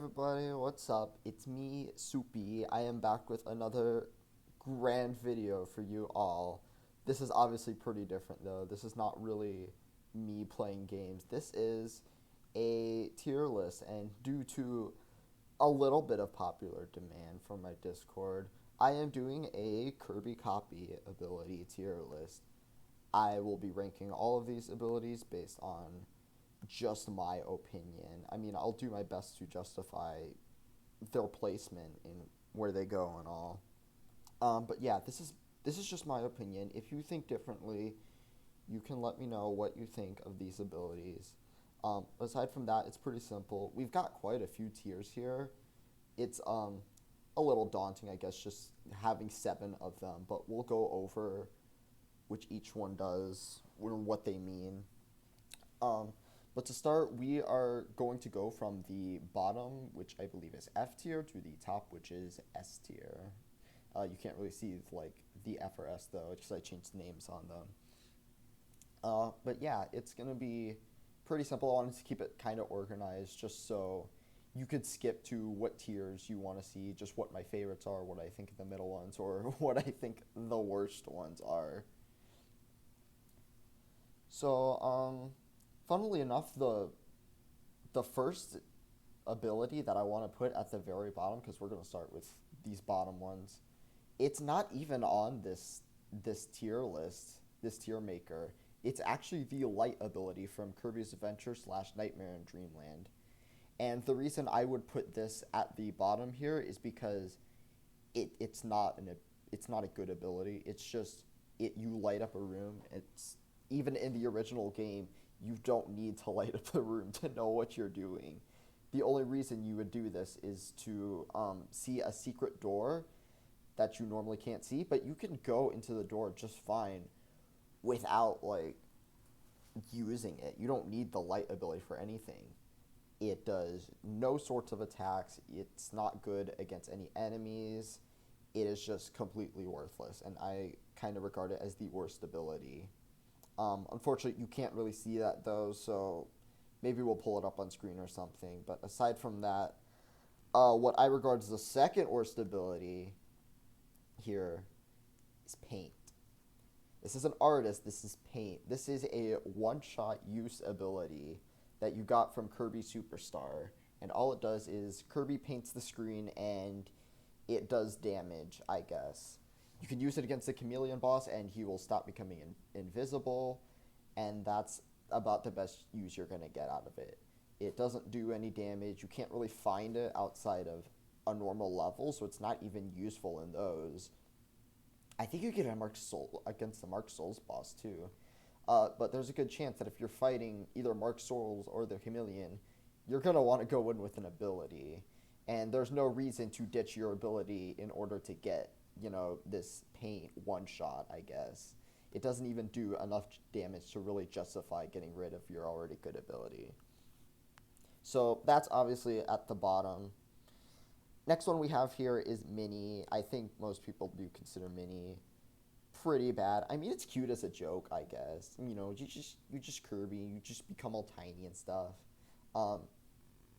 everybody, what's up? It's me, Soupy. I am back with another grand video for you all. This is obviously pretty different though. This is not really me playing games. This is a tier list, and due to a little bit of popular demand from my Discord, I am doing a Kirby copy ability tier list. I will be ranking all of these abilities based on just my opinion. I mean, I'll do my best to justify their placement and where they go and all. But yeah, this is just my opinion. If you think differently, you can let me know what you think of these abilities. Aside from that, it's pretty simple. We've got quite a few tiers here. It's a little daunting, I guess, just having 7 of them. But we'll go over which each one does or what they mean. Um, but to start, we are going to go from the bottom, which I believe is F tier, to the top, which is S tier. You can't really see like the F or S though, just I changed names on them. But yeah, it's gonna be pretty simple. I wanted to keep it kind of organized, just so you could skip to what tiers you want to see, just what my favorites are, what I think the middle ones, or what I think the worst ones are. So, funnily enough, the first ability that I want to put at the very bottom, because we're gonna start with these bottom ones, it's not even on this tier list, this tier maker. It's actually the light ability from Kirby's Adventure slash Nightmare in Dreamland. And the reason I would put this at the bottom here is because it's not a good ability. It's just you light up a room. It's even in the original game, you don't need to light up the room to know what you're doing. The only reason you would do this is to see a secret door that you normally can't see, but you can go into the door just fine without like using it. You don't need the light ability for anything. It does no sorts of attacks. It's not good against any enemies. It is just completely worthless, and I kind of regard it as the worst ability. Unfortunately, you can't really see that though, so maybe we'll pull it up on screen or something. But aside from that, what I regard as the second worst ability here is paint. This is an artist, this is paint. This is a one-shot use ability that you got from Kirby Superstar. And all it does is Kirby paints the screen and it does damage, I guess. You can use it against the chameleon boss and he will stop becoming invisible. And that's about the best use you're going to get out of it. It doesn't do any damage. You can't really find it outside of a normal level, so it's not even useful in those. I think you get a Mark Soul against the Mark Souls boss too. But there's a good chance that if you're fighting either Mark Souls or the Chameleon, you're gonna want to go in with an ability, and there's no reason to ditch your ability in order to get this paint one shot. I guess it doesn't even do enough damage to really justify getting rid of your already good ability. So that's obviously at the bottom. Next one we have here is Mini. I think most people do consider Mini pretty bad. I mean, it's cute as a joke, I guess. You just Kirby, you just become all tiny and stuff. Um,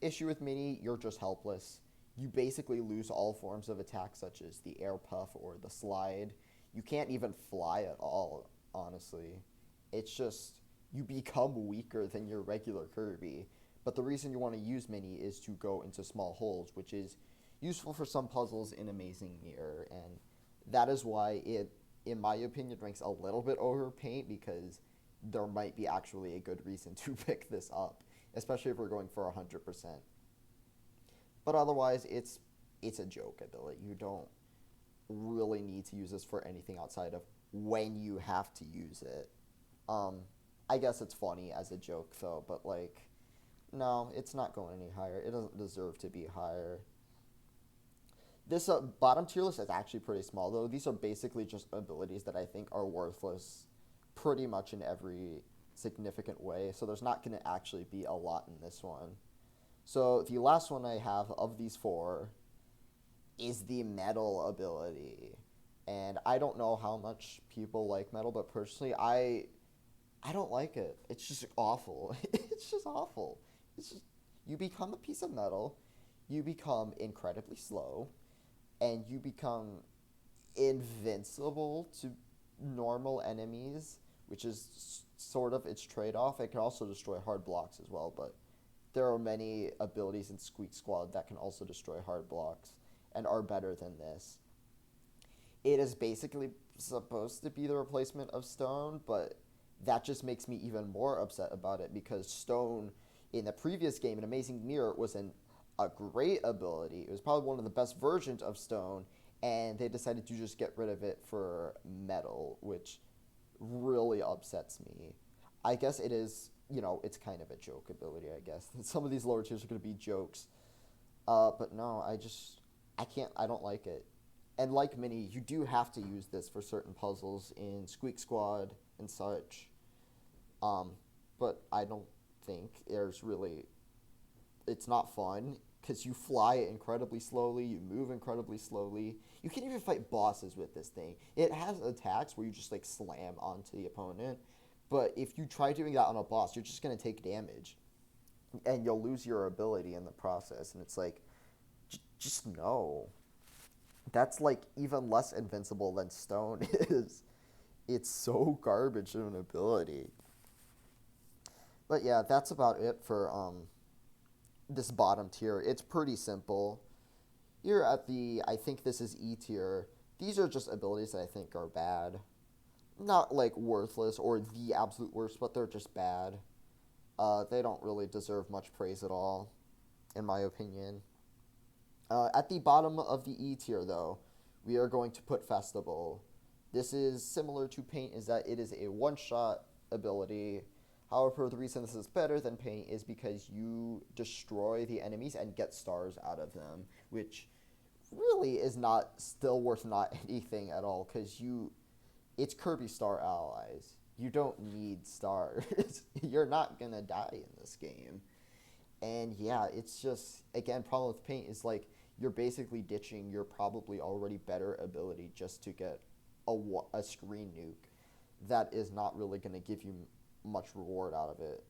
Issue with Mini, you're just helpless. You basically lose all forms of attack, such as the air puff or the slide. You can't even fly at all, honestly. It's just you become weaker than your regular Kirby. But the reason you want to use Mini is to go into small holes, which is useful for some puzzles in Amazing Mirror, and that is why it, in my opinion, ranks a little bit over Paint, because there might be actually a good reason to pick this up, especially if we're going for 100%. But otherwise, it's a joke ability. You don't really need to use this for anything outside of when you have to use it. Um, I guess it's funny as a joke though, but like, no, it's not going any higher. It doesn't deserve to be higher. This bottom tier list is actually pretty small, though. These are basically just abilities that I think are worthless pretty much in every significant way, so there's not going to actually be a lot in this one. So the last one I have of these 4 is the metal ability. And I don't know how much people like metal, but personally, I don't like it. It's just awful. It's just awful. It's just, you become a piece of metal. you become incredibly slow, and you become invincible to normal enemies, which is sort of its trade off. It can also destroy hard blocks as well, but there are many abilities in Squeak Squad that can also destroy hard blocks and are better than this. It is basically supposed to be the replacement of Stone, but that just makes me even more upset about it because Stone in the previous game in Amazing Mirror was a great ability. It was probably one of the best versions of Stone, and they decided to just get rid of it for Metal, which really upsets me. I guess it is, it's kind of a joke ability, I guess. Some of these lower tiers are going to be jokes. But no, I can't, I don't like it. And like Mini, you do have to use this for certain puzzles in Squeak Squad and such. Um, but I don't think it's not fun because you fly incredibly slowly, you move incredibly slowly. You can't even fight bosses with this thing. It has attacks where you just like slam onto the opponent, but if you try doing that on a boss, you're just gonna take damage, and you'll lose your ability in the process. And it's like, just no. That's like even less invincible than Stone is. It's so garbage of an ability. But yeah, that's about it for this bottom tier. It's pretty simple. You're at I think this is E tier. These are just abilities that I think are bad. Not like worthless or the absolute worst, but they're just bad. They don't really deserve much praise at all, in my opinion. At the bottom of the E tier, though, we are going to put Festival. This is similar to Paint, is that it is a one-shot ability. However, the reason this is better than Paint is because you destroy the enemies and get stars out of them, which really is not still worth not anything at all, because it's Kirby Star Allies. You don't need stars. You're not gonna die in this game. And yeah, it's just, again, problem with Paint is like, you're basically ditching your probably already better ability just to get a screen nuke that is not really going to give you much reward out of it.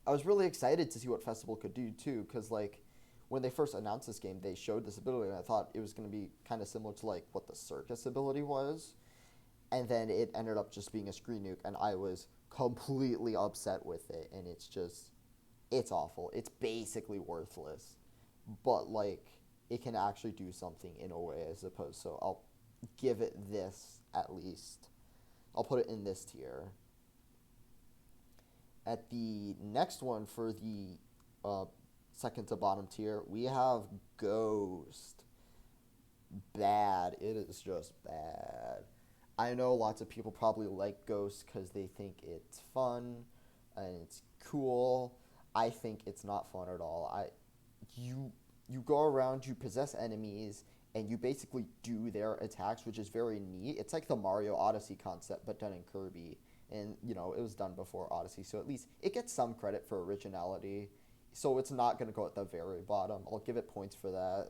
I was really excited to see what Festival could do too, because like when they first announced this game, they showed this ability, and I thought it was going to be kind of similar to like what the Circus ability was, and then it ended up just being a screen nuke, and I was completely upset with it, and it's awful. It's basically worthless, but like it can actually do something in a way, I suppose. So I'll give it this at least. I'll put it in this tier. At the next one for the second to bottom tier, we have Ghost. Bad. It is just bad. I know lots of people probably like Ghost because they think it's fun and it's cool. I think it's not fun at all. You go around, you possess enemies, and you basically do their attacks, which is very neat. It's like the Mario Odyssey concept, but done in Kirby. And, it was done before Odyssey, so at least it gets some credit for originality. So it's not going to go at the very bottom. I'll give it points for that.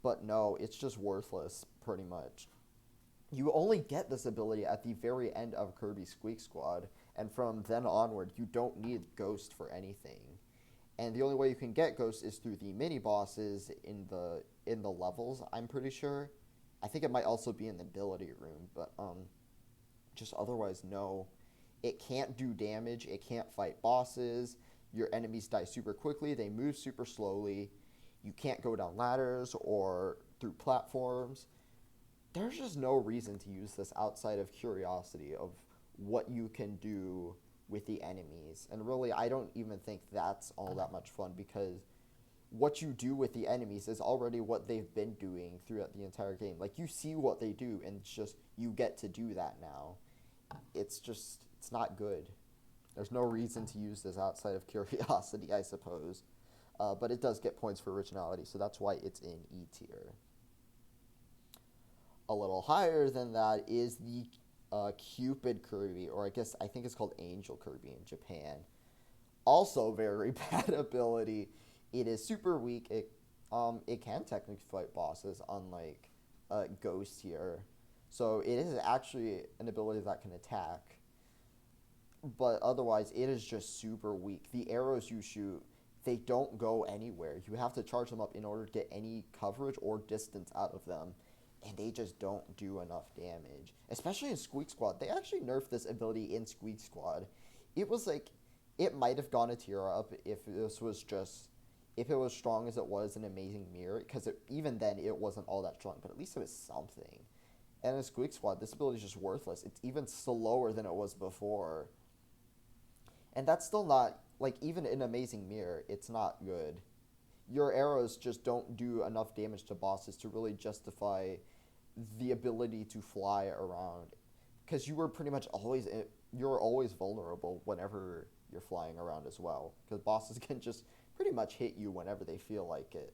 But no, it's just worthless, pretty much. You only get this ability at the very end of Kirby Squeak Squad, and from then onward, you don't need Ghost for anything. And the only way you can get Ghost is through the mini bosses in the levels, I'm pretty sure. I think it might also be in the ability room, but just otherwise, no. It can't do damage, it can't fight bosses, your enemies die super quickly, they move super slowly, you can't go down ladders or through platforms. There's just no reason to use this outside of curiosity of what you can do with the enemies. And really, I don't even think that's all that much fun, because what you do with the enemies is already what they've been doing throughout the entire game. Like, you see what they do, and it's just, you get to do that now. It's not good. There's no reason to use this outside of curiosity, I suppose. But it does get points for originality, so that's why it's in E tier. A little higher than that is the Cupid Kirby, or I think it's called Angel Kirby in Japan. Also very bad ability. It is super weak. It can technically fight bosses, unlike Ghost here. So it is actually an ability that can attack. But otherwise, it is just super weak. The arrows you shoot they don't go anywhere. You have to charge them up in order to get any coverage or distance out of them, and they just don't do enough damage. Especially in Squeak Squad. They actually nerfed this ability in Squeak Squad. It was like, it might have gone a tier up if this was just, if it was strong as it was in Amazing Mirror, because even then it wasn't all that strong, but at least it was something. And in Squeak Squad, this ability is just worthless. It's even slower than it was before. And that's still not, like, even in Amazing Mirror, it's not good. Your arrows just don't do enough damage to bosses to really justify the ability to fly around. Because you were pretty much always, you're always vulnerable whenever you're flying around as well. Because bosses can just pretty much hit you whenever they feel like it.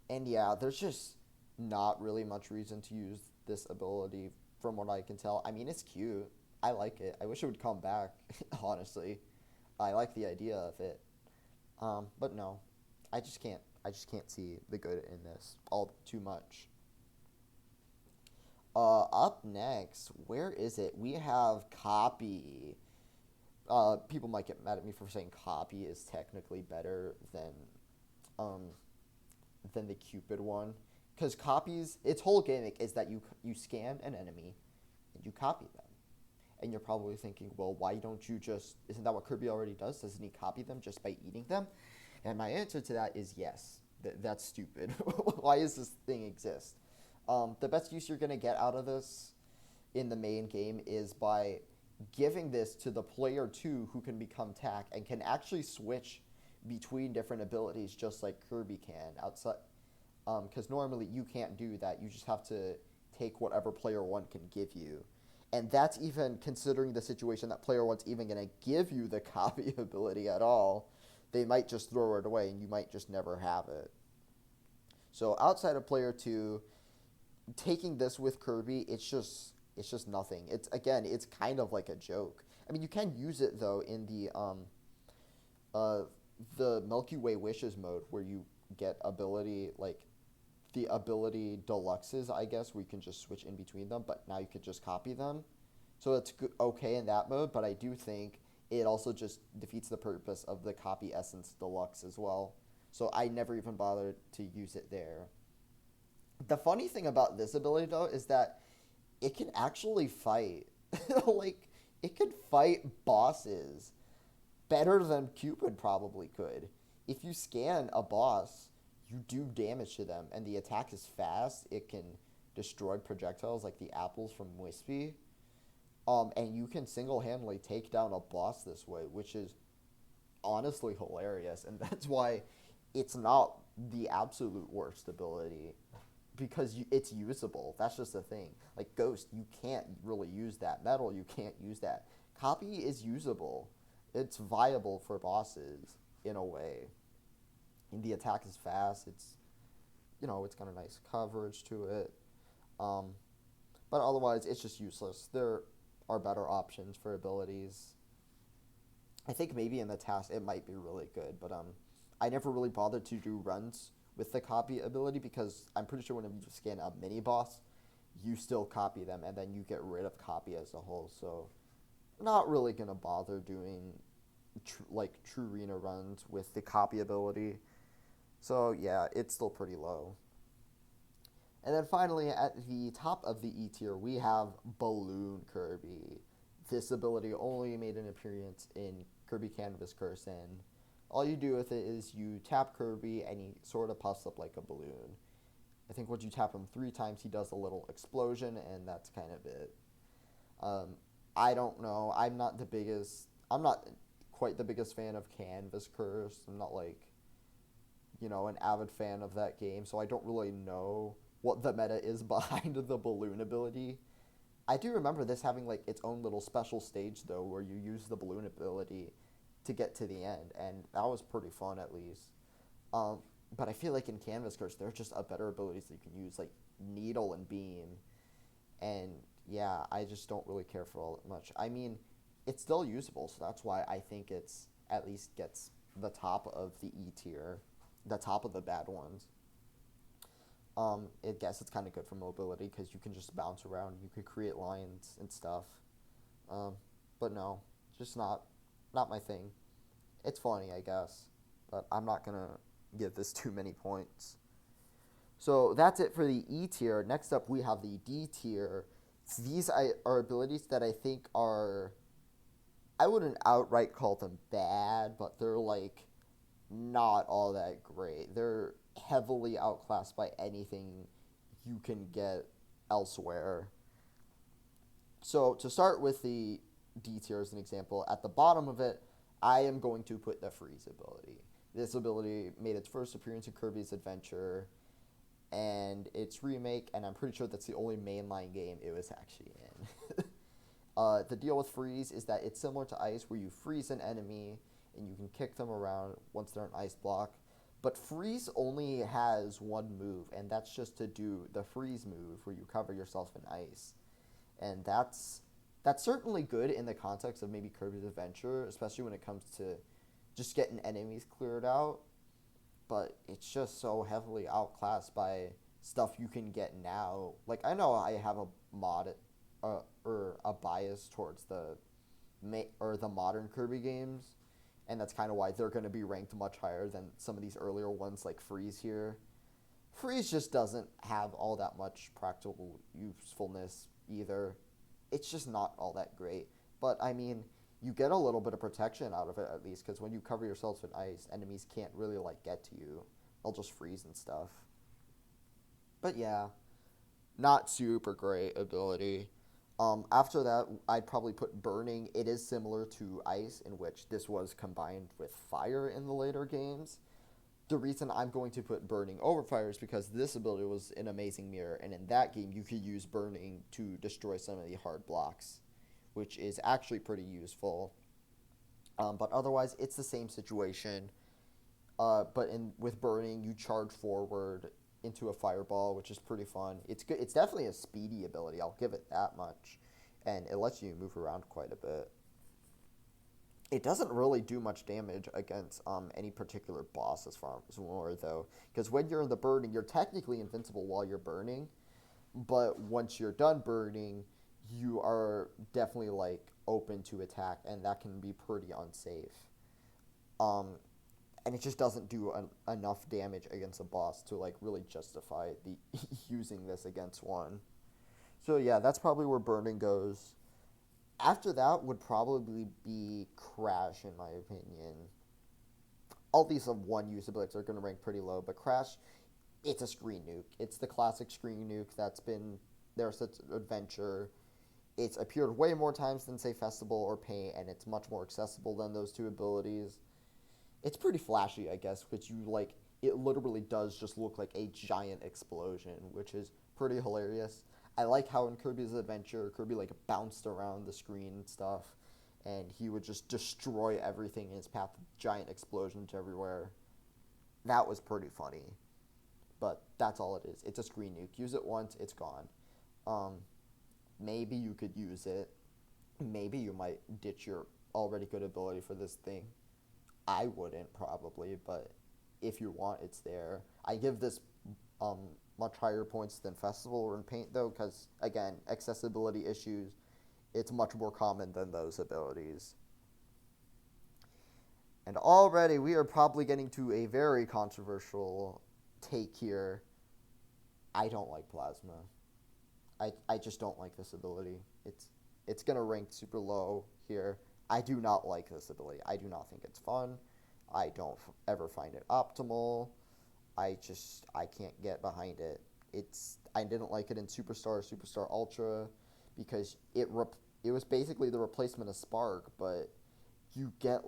And yeah, there's just not really much reason to use this ability from what I can tell. I mean, it's cute. I like it. I wish it would come back, honestly. I like the idea of it. But no, I just can't see the good in this all too much. Up next, where is it? We have Copy. People might get mad at me for saying Copy is technically better um, than the Cupid one, because Copy's its whole gimmick is that you scan an enemy and you copy them. And you're probably thinking, well, why don't you just, isn't that what Kirby already does? Doesn't he copy them just by eating them? And my answer to that is yes. That's stupid. Why does this thing exist? The best use you're going to get out of this in the main game is by giving this to the player 2 who can become Tack and can actually switch between different abilities just like Kirby can outside. Because normally you can't do that. You just have to take whatever player 1 can give you. And that's even considering the situation that player 1's even going to give you the copy ability at all. They might just throw it away and you might just never have it. So outside of player 2, taking this with Kirby, it's just nothing. It's kind of like a joke. I mean, you can use it though in the Milky Way Wishes mode where you get ability like the ability deluxes, I guess, where you can just switch in between them, but now you could just copy them. So it's okay in that mode, but I do think it also just defeats the purpose of the copy essence deluxe as well. So I never even bothered to use it there. The funny thing about this ability, though, is that it can actually fight. Like, it could fight bosses better than Cupid probably could. If you scan a boss, you do damage to them, and the attack is fast. It can destroy projectiles like the apples from Wispy. And you can single-handedly take down a boss this way, which is honestly hilarious, and that's why it's not the absolute worst ability, because it's usable. That's just the thing. Like Ghost, you can't really use that. Metal, you can't use that. Copy is usable. It's viable for bosses in a way. And the attack is fast. It's got a nice coverage to it. But otherwise, it's just useless. There are better options for abilities. I think maybe in the task it might be really good, but I never really bothered to do runs with the copy ability because I'm pretty sure whenever you scan a mini boss, you still copy them and then you get rid of copy as a whole. So, not really gonna bother doing true arena runs with the copy ability. So yeah, it's still pretty low. And then finally, at the top of the E tier, we have Balloon Kirby. This ability only made an appearance in Kirby Canvas Curse, and all you do with it is you tap Kirby, and he sort of puffs up like a balloon. I think once you tap him 3 times, he does a little explosion, and that's kind of it. I don't know. I'm not quite the biggest fan of Canvas Curse. I'm not an avid fan of that game, so I don't really know what the meta is behind the balloon ability. I do remember this having its own little special stage though, where you use the balloon ability to get to the end, and that was pretty fun at least. But I feel like in Canvas Curse, there are just better abilities that you can use, like Needle and Beam, and yeah, I just don't really care for all that much. I mean, it's still usable, so that's why I think it's at least gets the top of the E tier, the top of the bad ones. I guess it's kind of good for mobility because you can just bounce around. You could create lines and stuff. But no, just not my thing. It's funny, I guess, but I'm not gonna give this too many points. So that's it for the E tier. Next up, we have the D tier. These are abilities that I think are, I wouldn't outright call them bad, but they're like not all that great. They're heavily outclassed by anything you can get elsewhere. So to start with the D tier as an example, at the bottom of it, I am going to put the freeze ability. This ability made its first appearance in Kirby's Adventure and its remake, and I'm pretty sure that's the only mainline game it was actually in. The deal with freeze is that it's similar to ice, where you freeze an enemy and you can kick them around once they're an ice block. But freeze only has one move, and that's just to do the freeze move, where you cover yourself in ice. And that's certainly good in the context of maybe Kirby's Adventure, especially when it comes to just getting enemies cleared out. But it's just so heavily outclassed by stuff you can get now. Like, I know I have a or a bias towards the modern Kirby games, and that's kind of why they're going to be ranked much higher than some of these earlier ones like Freeze here. Freeze just doesn't have all that much practical usefulness either. It's just not all that great. But I mean, you get a little bit of protection out of it at least, because when you cover yourself in ice, enemies can't really like get to you. They'll just freeze and stuff. But yeah, not super great ability. After that, I'd probably put Burning. It is similar to Ice, in which this was combined with Fire in the later games. The reason I'm going to put Burning over Fire is because this ability was an Amazing Mirror, and in that game, you could use Burning to destroy some of the hard blocks, which is actually pretty useful. But otherwise, it's the same situation. But with Burning, you charge forward into a fireball, which is pretty fun. It's good. It's definitely a speedy ability. I'll give it that much, and it lets you move around quite a bit. It doesn't really do much damage against any particular boss as far as more though, because when you're in the burning, you're technically invincible while you're burning, but once you're done burning, you are definitely like open to attack, and that can be pretty unsafe. Um, and it just doesn't do enough damage against a boss to like really justify the using this against one. So yeah, that's probably where burning goes. After that would probably be Crash, in my opinion. All these of one usability are going to rank pretty low, but Crash, it's a screen nuke. It's the classic screen nuke that's been there since Adventure. It's appeared way more times than, say, Festival or Paint, and it's much more accessible than those two abilities. It's pretty flashy, I guess, which you like. It literally does just look like a giant explosion, which is pretty hilarious. I like how in Kirby's Adventure, Kirby like bounced around the screen and stuff, and he would just destroy everything in his path, giant explosions everywhere. That was pretty funny, but that's all it is. It's a screen nuke. Use it once, it's gone. Um, Maybe you could use it. Maybe you might ditch your already good ability for this thing. I wouldn't probably, but if you want, it's there. I give this um, much higher points than Festival or in Paint, though, because, again, accessibility issues, it's much more common than those abilities. And already we are probably getting to a very controversial take here. I don't like Plasma. I just don't like this ability. It's going to rank super low here. I do not like this ability. I do not think it's fun. I don't ever find it optimal. I can't get behind it. I didn't like it in Superstar Ultra, because it was basically the replacement of Spark, but you can't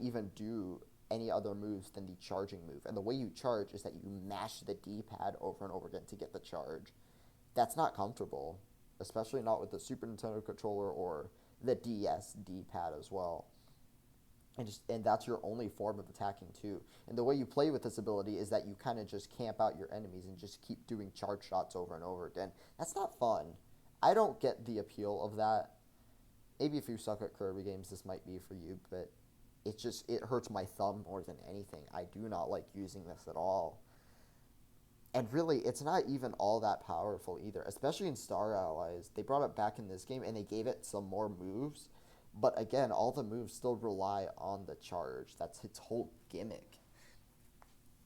even do any other moves than the charging move. And the way you charge is that you mash the D-pad over and over again to get the charge. That's not comfortable, especially not with the Super Nintendo controller or the DS D-pad as well. And that's your only form of attacking too. And the way you play with this ability is that you kind of just camp out your enemies and just keep doing charge shots over and over again. That's not fun. I don't get the appeal of that. Maybe if you suck at Kirby games, this might be for you, but it hurts my thumb more than anything. I do not like using this at all. And really, it's not even all that powerful either, especially in Star Allies. They brought it back in this game, and they gave it some more moves, But again, all the moves still rely on the charge. That's its whole gimmick.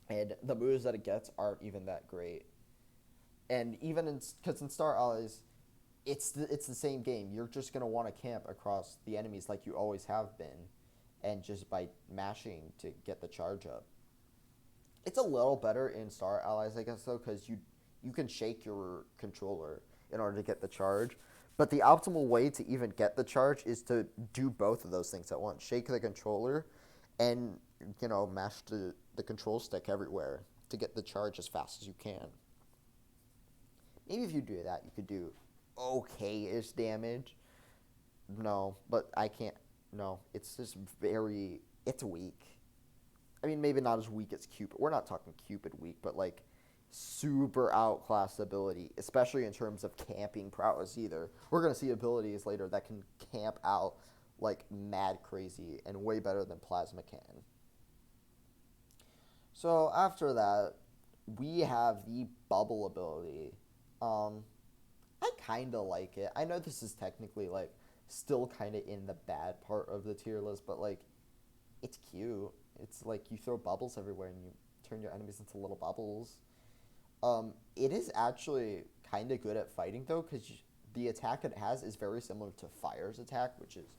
And the moves that it gets aren't even that great. And even in because in Star Allies, it's the same game. You're just gonna want to camp across the enemies like you always have been, and just by mashing to get the charge up. It's a little better in Star Allies, I guess, though, because you can shake your controller in order to get the charge. But the optimal way to even get the charge is to do both of those things at once. Shake the controller and, mash the control stick everywhere to get the charge as fast as you can. Maybe if you do that, you could do okay-ish damage. No, but I can't. No, it's just it's weak. I mean, maybe not as weak as Cupid. We're not talking Cupid weak, but like super outclassed ability, especially in terms of camping prowess either. We're going to see abilities later that can camp out like mad crazy and way better than Plasma can. So after that, we have the bubble ability. I kind of like it. I know this is technically like still kind of in the bad part of the tier list, but like it's cute. It's like you throw bubbles everywhere and you turn your enemies into little bubbles. It is actually kind of good at fighting though, because the attack it has is very similar to Fire's attack, which is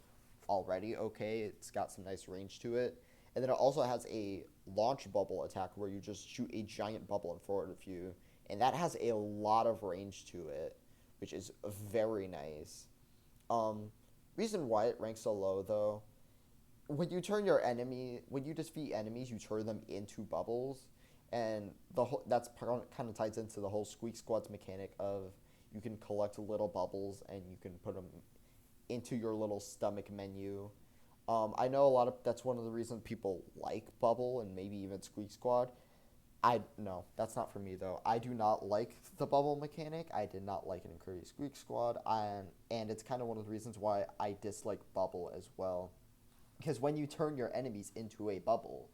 already okay. It's got some nice range to it. And then it also has a launch bubble attack where you just shoot a giant bubble in front of you. And that has a lot of range to it, which is very nice. Reason why it ranks so low though, when you defeat enemies, you turn them into bubbles, and that's kind of ties into the whole Squeak Squad's mechanic of you can collect little bubbles and you can put them into your little stomach menu. I know that's one of the reasons people like Bubble and maybe even Squeak Squad. No, that's not for me though. I do not like the bubble mechanic. I did not like it in Kirby Squeak Squad, and it's kind of one of the reasons why I dislike Bubble as well. Because when you turn your enemies into a bubble,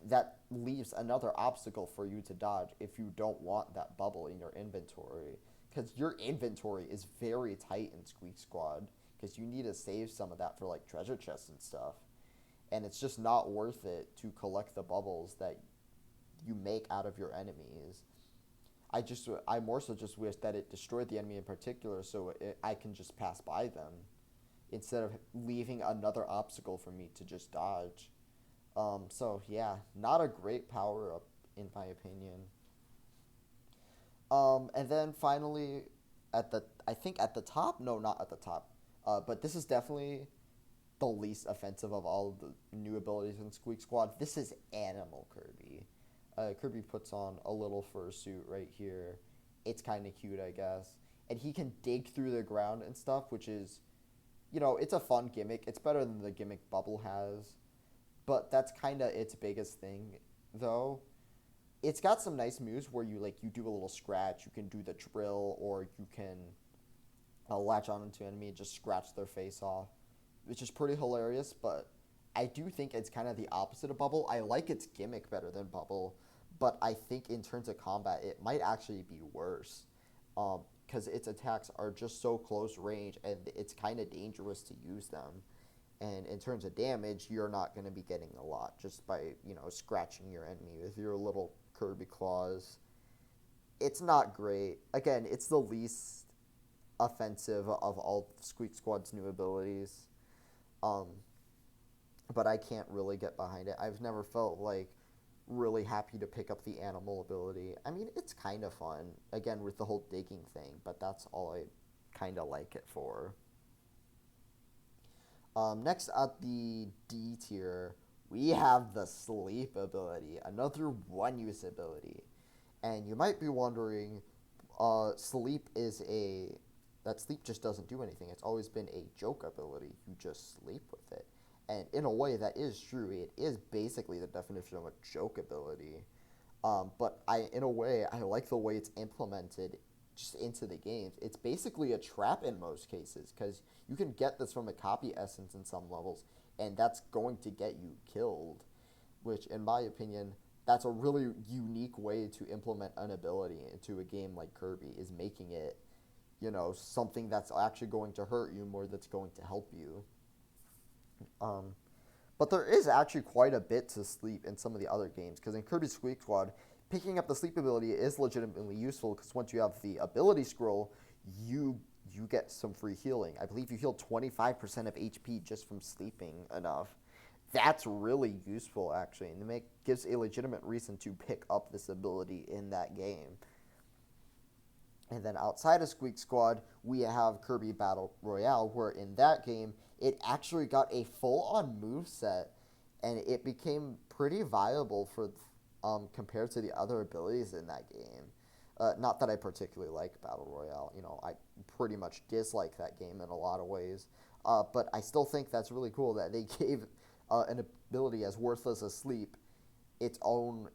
that leaves another obstacle for you to dodge if you don't want that bubble in your inventory. Because your inventory is very tight in Squeak Squad, because you need to save some of that for like treasure chests and stuff. And it's just not worth it to collect the bubbles that you make out of your enemies. I more so just wish that it destroyed the enemy in particular, so I can just pass by them instead of leaving another obstacle for me to just dodge. So yeah, not a great power up in my opinion. And then finally, I think at the top, no, not at the top, but this is definitely the least offensive of all of the new abilities in Squeak Squad. This is Animal Kirby. Kirby puts on a little fursuit right here. It's kind of cute, I guess. And he can dig through the ground and stuff, which is, it's a fun gimmick. It's better than the gimmick Bubble has. But that's kind of its biggest thing, though. It's got some nice moves where you do a little scratch. You can do the drill, or you can latch on into an enemy and just scratch their face off, which is pretty hilarious. But I do think it's kind of the opposite of Bubble. I like its gimmick better than Bubble, but I think in terms of combat, it might actually be worse, because its attacks are just so close range, and it's kind of dangerous to use them. And in terms of damage, you're not going to be getting a lot just by, scratching your enemy with your little Kirby claws. It's not great. Again, it's the least offensive of all Squeak Squad's new abilities. But I can't really get behind it. I've never felt really happy to pick up the animal ability. I mean, it's kind of fun, again, with the whole digging thing, but that's all I kind of like it for. Next at the D tier, we have the sleep ability, another one-use ability. And you might be wondering, sleep just doesn't do anything. It's always been a joke ability. You just sleep with it. And in a way, that is true. It is basically the definition of a joke ability. But in a way, I like the way it's implemented just into the games. It's basically a trap in most cases, because you can get this from a copy essence in some levels, and that's going to get you killed, which, in my opinion, that's a really unique way to implement an ability into a game like Kirby, is making it, something that's actually going to hurt you more that's going to help you. Um, but there is actually quite a bit to sleep in some of the other games, because in Kirby Squeak Squad, picking up the sleep ability is legitimately useful, because once you have the ability scroll, you you get some free healing. I believe you heal 25% of HP just from sleeping enough. That's really useful, actually, and gives a legitimate reason to pick up this ability in that game. And then outside of Squeak Squad, we have Kirby Battle Royale, where in that game, it actually got a full-on move set, and it became pretty viable for compared to the other abilities in that game. Not that I particularly like Battle Royale. I pretty much dislike that game in a lot of ways. But I still think that's really cool that they gave an ability as worthless as sleep its own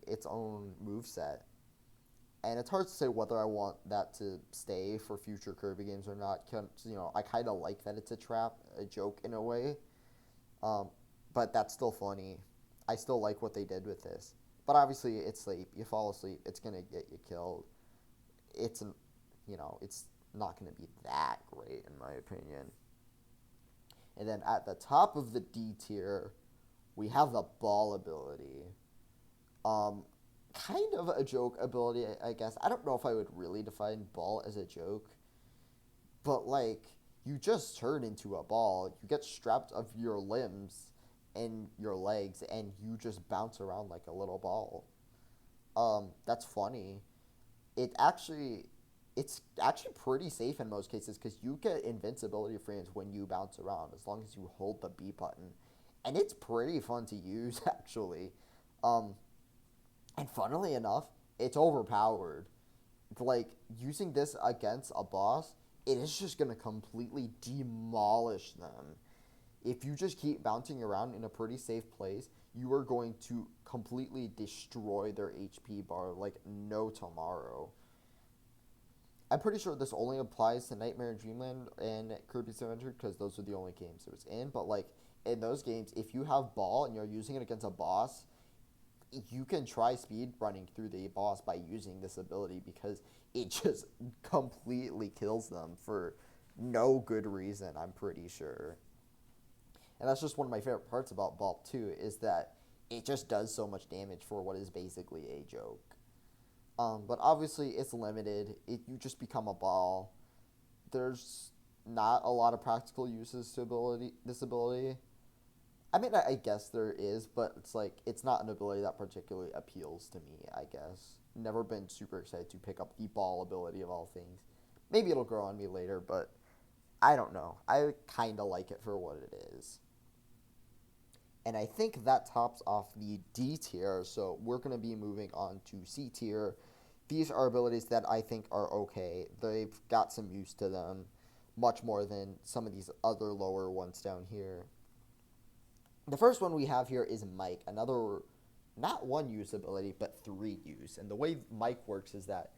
move set. And it's hard to say whether I want that to stay for future Kirby games or not. I kind of like that it's a trap, a joke in a way. Um, but that's still funny. I still like what they did with this. But obviously, it's sleep. You fall asleep, it's gonna get you killed. It's an, it's not gonna be that great in my opinion. And then at the top of the D tier, we have the ball ability. Um, Kind of a joke ability, I guess. I don't know if I would really define ball as a joke, but like you just turn into a ball. You get strapped of your limbs and your legs, and you just bounce around like a little ball. That's funny. It actually, it's actually pretty safe in most cases because you get invincibility frames when you bounce around as long as you hold the B button, and it's pretty fun to use actually. Um, and funnily enough, it's overpowered. Like, using this against a boss, it is just going to completely demolish them. If you just keep bouncing around in a pretty safe place, you are going to completely destroy their HP bar like no tomorrow. I'm pretty sure this only applies to Nightmare and Dreamland and Kirby's Adventure because those are the only games it was in. But, like, in those games, if you have ball and you're using it against a boss, you can try speed running through the boss by using this ability because it just completely kills them for no good reason, I'm pretty sure. And that's just one of my favorite parts about Ball 2 is that it just does so much damage for what is basically a joke. But obviously it's limited. You just become a ball. There's not a lot of practical uses to this ability. I mean, I guess there is, but it's like it's not an ability that particularly appeals to me, I guess. Never been super excited to pick up the ball ability of all things. Maybe it'll grow on me later, but I don't know. I kind of like it for what it is. And I think that tops off the D tier, so we're going to be moving on to C tier. These are abilities that I think are okay. They've got some use to them, much more than some of these other lower ones down here. The first one we have here is Mike, another not one use ability, but three use. And the way Mike works is that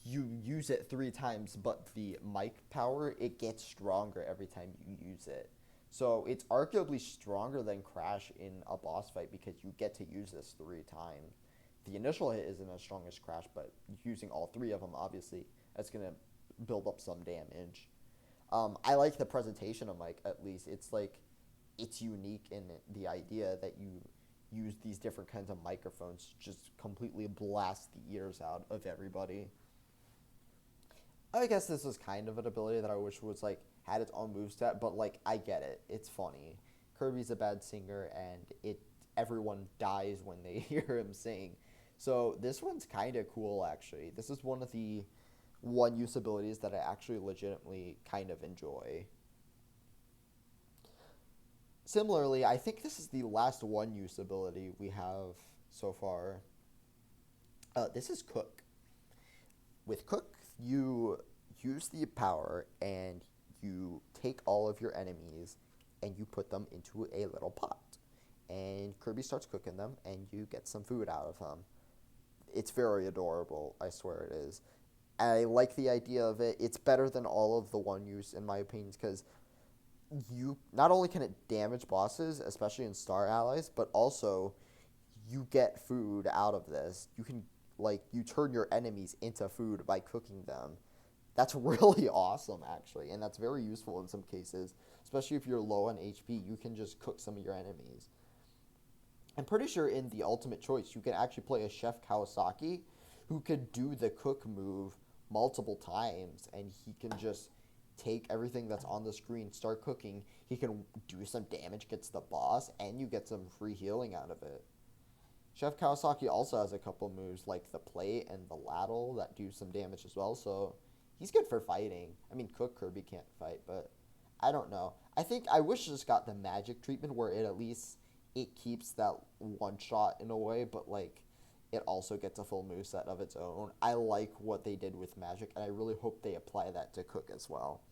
you use it three times, but the Mike power, it gets stronger every time you use it. So it's arguably stronger than Crash in a boss fight because you get to use this three times. The initial hit isn't as strong as Crash, but using all three of them, obviously, that's going to build up some damage. I like the presentation of Mike, at least. It's like, it's unique in the idea that you use these different kinds of microphones to just completely blast the ears out of everybody. I guess this is kind of an ability that I wish was like had its own moveset, but like I get it. It's funny. Kirby's a bad singer and everyone dies when they hear him sing. So this one's kind of cool actually. This is one of the one use abilities that I actually legitimately kind of enjoy. Similarly, I think this is the last one use ability we have so far. This is Cook. With Cook, you use the power and you take all of your enemies and you put them into a little pot. And Kirby starts cooking them and you get some food out of them. It's very adorable, I swear it is. I like the idea of it. It's better than all of the one use in my opinion because you not only can it damage bosses, especially in Star Allies, but also you get food out of this. You can you turn your enemies into food by cooking them. That's really awesome actually, and that's very useful in some cases, especially if you're low on HP, you can just cook some of your enemies. I'm pretty sure in the Ultimate Choice, you can actually play a Chef Kawasaki who could do the cook move multiple times, and he can just take everything that's on the screen, start cooking. He can do some damage, gets the boss, and you get some free healing out of it. Chef Kawasaki also has a couple moves like the plate and the ladle that do some damage as well, so he's good for fighting. I mean, Cook Kirby can't fight, but I don't know. I think I wish this got the magic treatment where it at least it keeps that one shot in a way, but like it also gets a full moveset of its own. I like what they did with magic, and I really hope they apply that to Cook as well.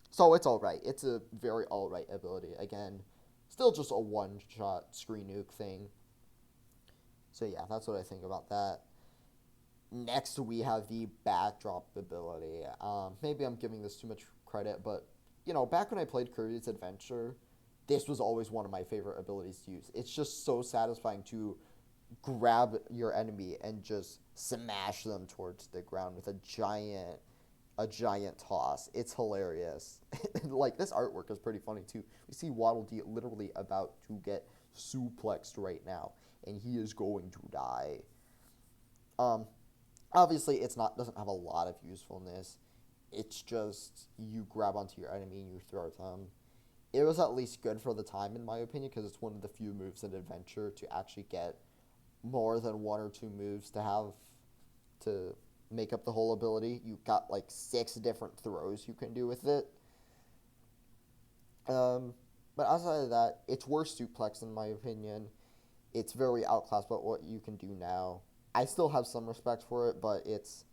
So it's alright. It's a very alright ability. Again, still just a one-shot screen nuke thing. So yeah, that's what I think about that. Next, we have the backdrop ability. Maybe I'm giving this too much credit, but back when I played Kirby's Adventure, this was always one of my favorite abilities to use. It's just so satisfying to grab your enemy and just smash them towards the ground with a giant toss. It's hilarious. Like, this artwork is pretty funny too. We see Waddle Dee literally about to get suplexed right now, and he is going to die. Obviously, doesn't have a lot of usefulness. It's just you grab onto your enemy and you throw them. It was at least good for the time, in my opinion, because it's one of the few moves in Adventure to actually get more than one or two moves to have to make up the whole ability. You got like 6 different throws you can do with it. But outside of that, it's worse suplex in my opinion. It's very outclassed by what you can do now. I still have some respect for it, but it's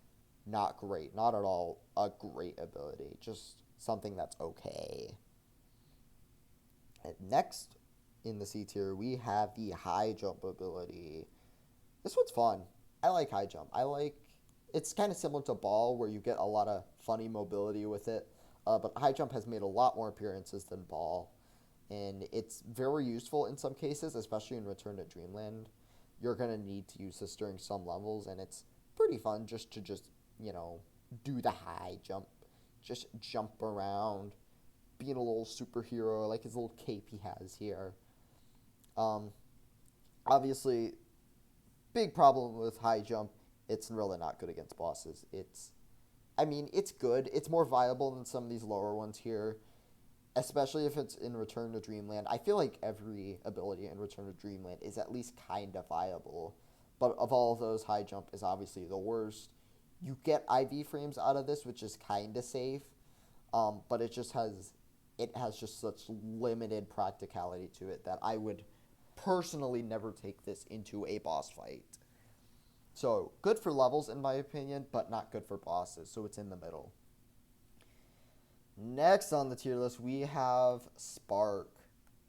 not great. Not at all a great ability. Just something that's okay. And next in the C tier, we have the high jump ability. This one's fun. I like high jump. It's kind of similar to ball where you get a lot of funny mobility with it. But high jump has made a lot more appearances than ball. And it's very useful in some cases, especially in Return to Dreamland. You're going to need to use this during some levels, and it's pretty fun just to do the high jump. Just jump around, being a little superhero, like his little cape he has here. Obviously, big problem with high jump, it's really not good against bosses. It's good. It's more viable than some of these lower ones here, especially if it's in Return to Dreamland. I feel like every ability in Return to Dreamland is at least kind of viable, but of all of those, high jump is obviously the worst. You get IV frames out of this, which is kind of safe, but it has just such limited practicality to it that I would personally never take this into a boss fight. So, good for levels in my opinion, but not good for bosses, so it's in the middle. Next on the tier list, we have Spark.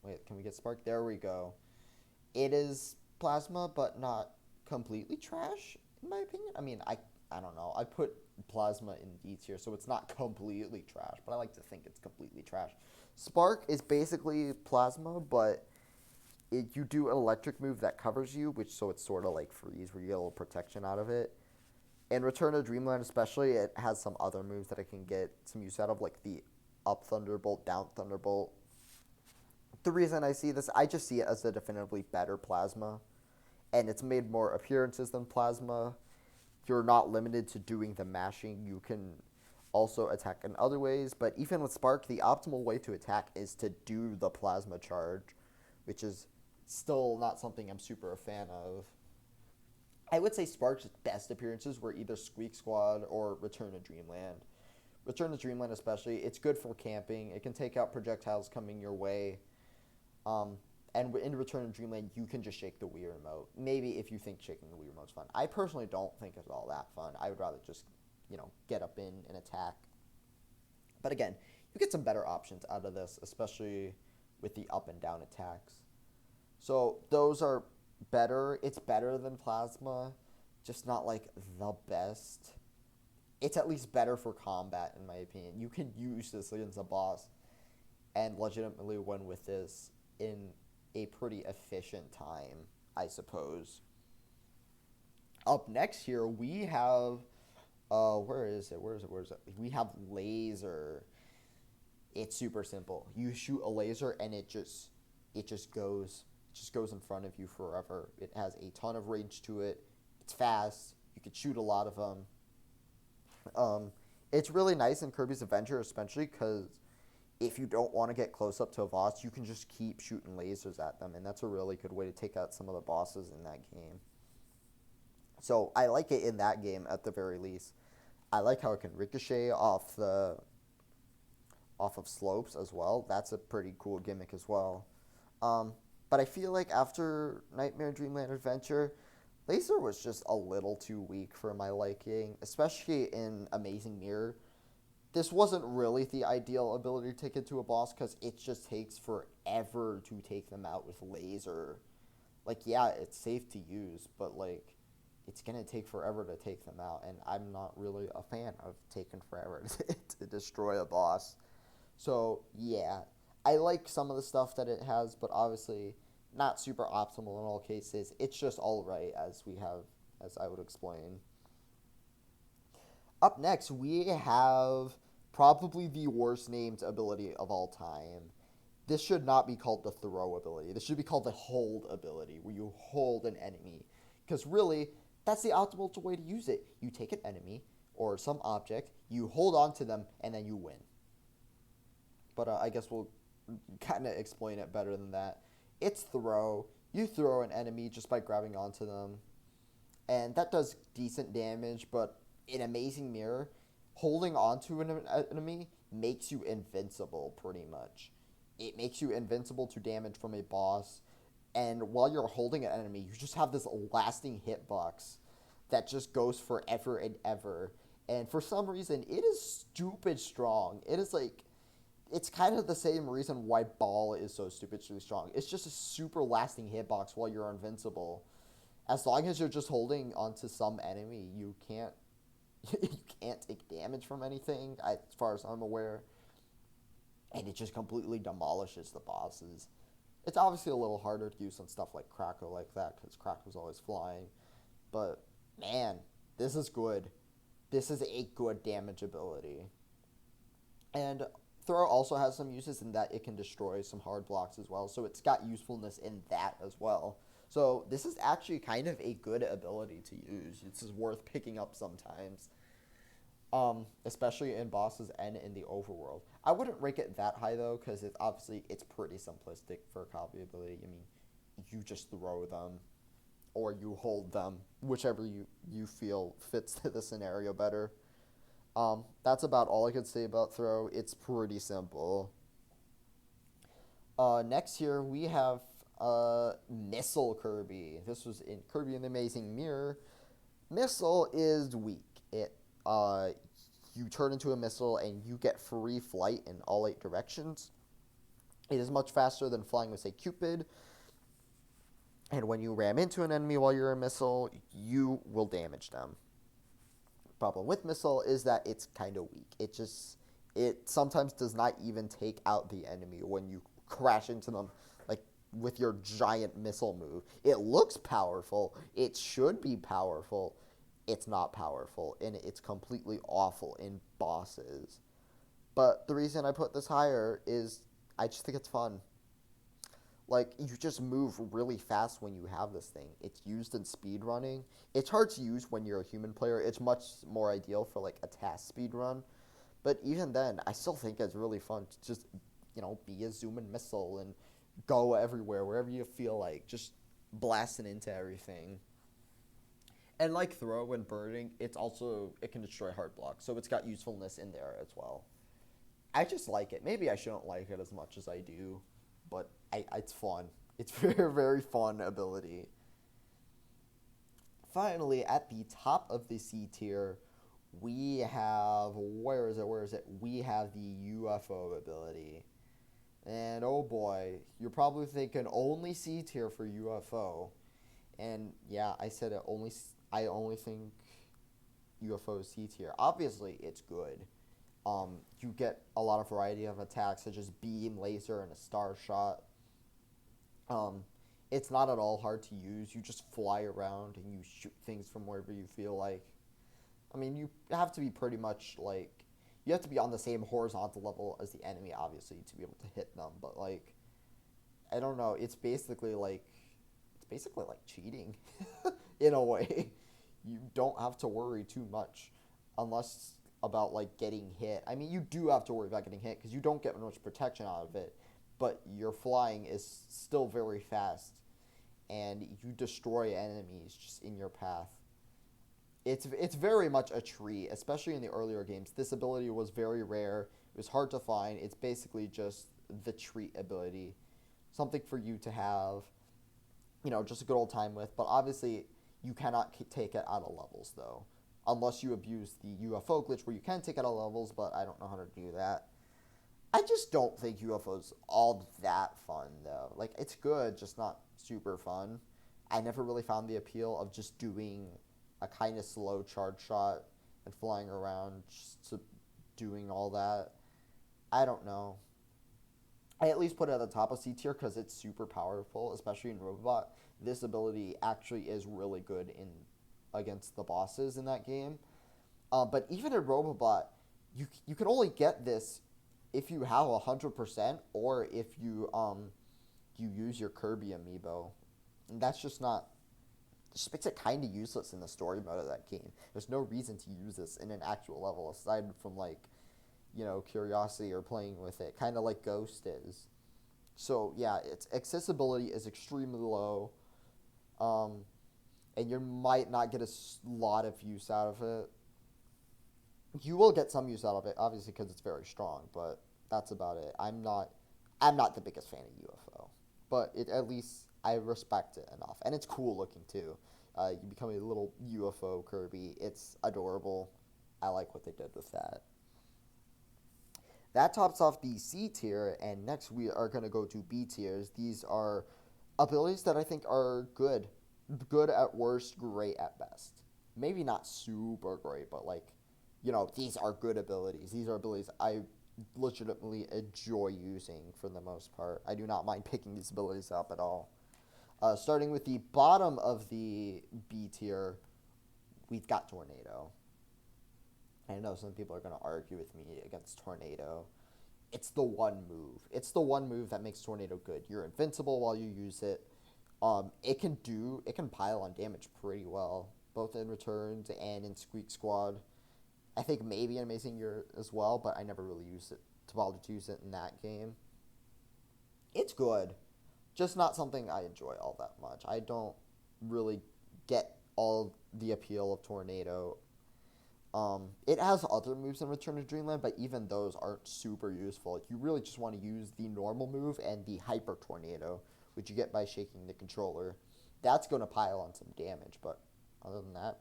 Wait, can we get Spark? There we go. It is plasma, but not completely trash, in my opinion. I mean, I don't know. I put plasma in D tier, so it's not completely trash, but I like to think it's completely trash. Spark is basically plasma, but you do an electric move that covers you, so it's sort of like freeze, where you get a little protection out of it. In Return to Dreamland especially, it has some other moves that I can get some use out of, like the up Thunderbolt, down Thunderbolt. The reason I see this, I just see it as a definitively better plasma, and it's made more appearances than plasma. You're not limited to doing the mashing. You can also attack in other ways, but even with Spark, the optimal way to attack is to do the plasma charge, which is still not something I'm super a fan of. I would say Spark's best appearances were either Squeak Squad or Return to Dreamland. Return to Dreamland especially, it's good for camping. It can take out projectiles coming your way. And in Return to Dreamland, you can just shake the Wii remote. Maybe if you think shaking the Wii remote's fun. I personally don't think it's all that fun. I would rather just, get up in and attack. But again, you get some better options out of this, especially with the up and down attacks. So those are better. It's better than plasma, just not like the best. It's at least better for combat, in my opinion. You can use this against a boss and legitimately win with this in a pretty efficient time, I suppose. Up next here, we have, where is it? We have Laser. It's super simple. You shoot a laser and it just goes in front of you forever. It has a ton of range to it. It's fast. You could shoot a lot of them. It's really nice in Kirby's Adventure, especially because if you don't want to get close up to a boss, you can just keep shooting lasers at them, and that's a really good way to take out some of the bosses in that game. So I like it in that game at the very least. I like how it can ricochet off of slopes as well. That's a pretty cool gimmick as well. But I feel like after Nightmare Dreamland Adventure, Laser was just a little too weak for my liking, especially in Amazing Mirror. This wasn't really the ideal ability to take it to a boss because it just takes forever to take them out with Laser. Like, yeah, it's safe to use, but like, it's gonna take forever to take them out, and I'm not really a fan of taking forever to destroy a boss. So yeah, I like some of the stuff that it has, but obviously not super optimal in all cases. It's just all right as I would explain. Up next, we have probably the worst named ability of all time. This should not be called the throw ability. This should be called the hold ability, where you hold an enemy. Because really, that's the optimal way to use it. You take an enemy or some object, you hold on to them, and then you win. But I guess we'll kind of explain it better than that. It's throw. You throw an enemy just by grabbing onto them. And that does decent damage, but in Amazing Mirror, holding onto an enemy makes you invincible, pretty much. It makes you invincible to damage from a boss, and while you're holding an enemy, you just have this lasting hitbox that just goes forever and ever. And for some reason, it is stupid strong. It is like, it's kind of the same reason why Ball is so stupidly strong. It's just a super lasting hitbox while you're invincible. As long as you're just holding onto some enemy, you can't you can't take damage from anything, as far as I'm aware. And it just completely demolishes the bosses. It's obviously a little harder to use on stuff like Krakow like that, because Krakow's always flying. But, man, this is good. This is a good damage ability. And Throw also has some uses in that it can destroy some hard blocks as well, so it's got usefulness in that as well. So this is actually kind of a good ability to use. It's just worth picking up sometimes. Especially in bosses and in the overworld. I wouldn't rank it that high though, because it's pretty simplistic for a copy ability. I mean, you just throw them, or you hold them, whichever you feel fits the scenario better. That's about all I could say about throw. It's pretty simple. Next here we have Missile Kirby. This was in Kirby and the Amazing Mirror. Missile is weak. You turn into a missile and you get free flight in all 8 directions. It is much faster than flying with, say, Cupid. And when you ram into an enemy while you're a missile, you will damage them. Problem with missile is that it's kind of weak. It sometimes does not even take out the enemy when you crash into them, like with your giant missile move. It looks powerful. It should be powerful. It's not powerful, and it's completely awful in bosses. But the reason I put this higher is I just think it's fun. Like, you just move really fast when you have this thing. It's used in speedrunning. It's hard to use when you're a human player. It's much more ideal for, like, a task speedrun. But even then, I still think it's really fun to just, be a zoom-in missile and go everywhere, wherever you feel like, just blasting into everything. And like throw and burning, it can destroy hard blocks, so it's got usefulness in there as well. I just like it. Maybe I shouldn't like it as much as I do, but it's fun. It's very, very fun ability. Finally, at the top of the C tier, we have, where is it? We have the UFO ability. And oh boy, you're probably thinking only C tier for UFO. And yeah, I said it I only think UFO is C tier. Obviously, it's good. You get a lot of variety of attacks, such as beam, laser, and a star shot. It's not at all hard to use. You just fly around and you shoot things from wherever you feel like. I mean, you have to be pretty much like, you have to be on the same horizontal level as the enemy, obviously, to be able to hit them. But like, I don't know. It's basically like cheating, in a way. You don't have to worry too much, unless about like getting hit. I mean, you do have to worry about getting hit because you don't get much protection out of it, but your flying is still very fast, and you destroy enemies just in your path. It's very much a treat, especially in the earlier games. This ability was very rare. It was hard to find. It's basically just the treat ability, something for you to have, just a good old time with. But obviously, you cannot take it out of levels though, unless you abuse the UFO glitch where you can take it out of levels. But I don't know how to do that. I just don't think UFO's all that fun though. Like it's good, just not super fun. I never really found the appeal of just doing a kind of slow charge shot and flying around just to doing all that. I don't know. I at least put it at the top of C tier because it's super powerful, especially in Robobot. This ability actually is really good in against the bosses in that game. But even in Robobot, you can only get this if you have 100% or if you use your Kirby amiibo. And that's just not. It just makes it kind of useless in the story mode of that game. There's no reason to use this in an actual level aside from like, curiosity or playing with it, kind of like Ghost is. So yeah, its accessibility is extremely low, and you might not get a lot of use out of it. You will get some use out of it, obviously, because it's very strong, but that's about it. I'm not the biggest fan of UFO, but at least I respect it enough, and it's cool looking too. You become a little UFO Kirby. It's adorable. I like what they did with that. That tops off the C tier, and next we are going to go to B tiers. These are abilities that I think are good. Good at worst, great at best. Maybe not super great, but like, these are good abilities. These are abilities I legitimately enjoy using for the most part. I do not mind picking these abilities up at all. Starting with the bottom of the B tier, we've got Tornado. I know some people are going to argue with me against Tornado. It's the one move. It's the one move that makes Tornado good. You're invincible while you use it. It can pile on damage pretty well, both in Returns and in Squeak Squad. I think maybe in Amazing Year as well, but I never really used it to bother to use it in that game. It's good, just not something I enjoy all that much. I don't really get all the appeal of Tornado. It has other moves in Return to Dreamland, but even those aren't super useful. You really just want to use the normal move and the Hyper Tornado, which you get by shaking the controller. That's going to pile on some damage, but other than that,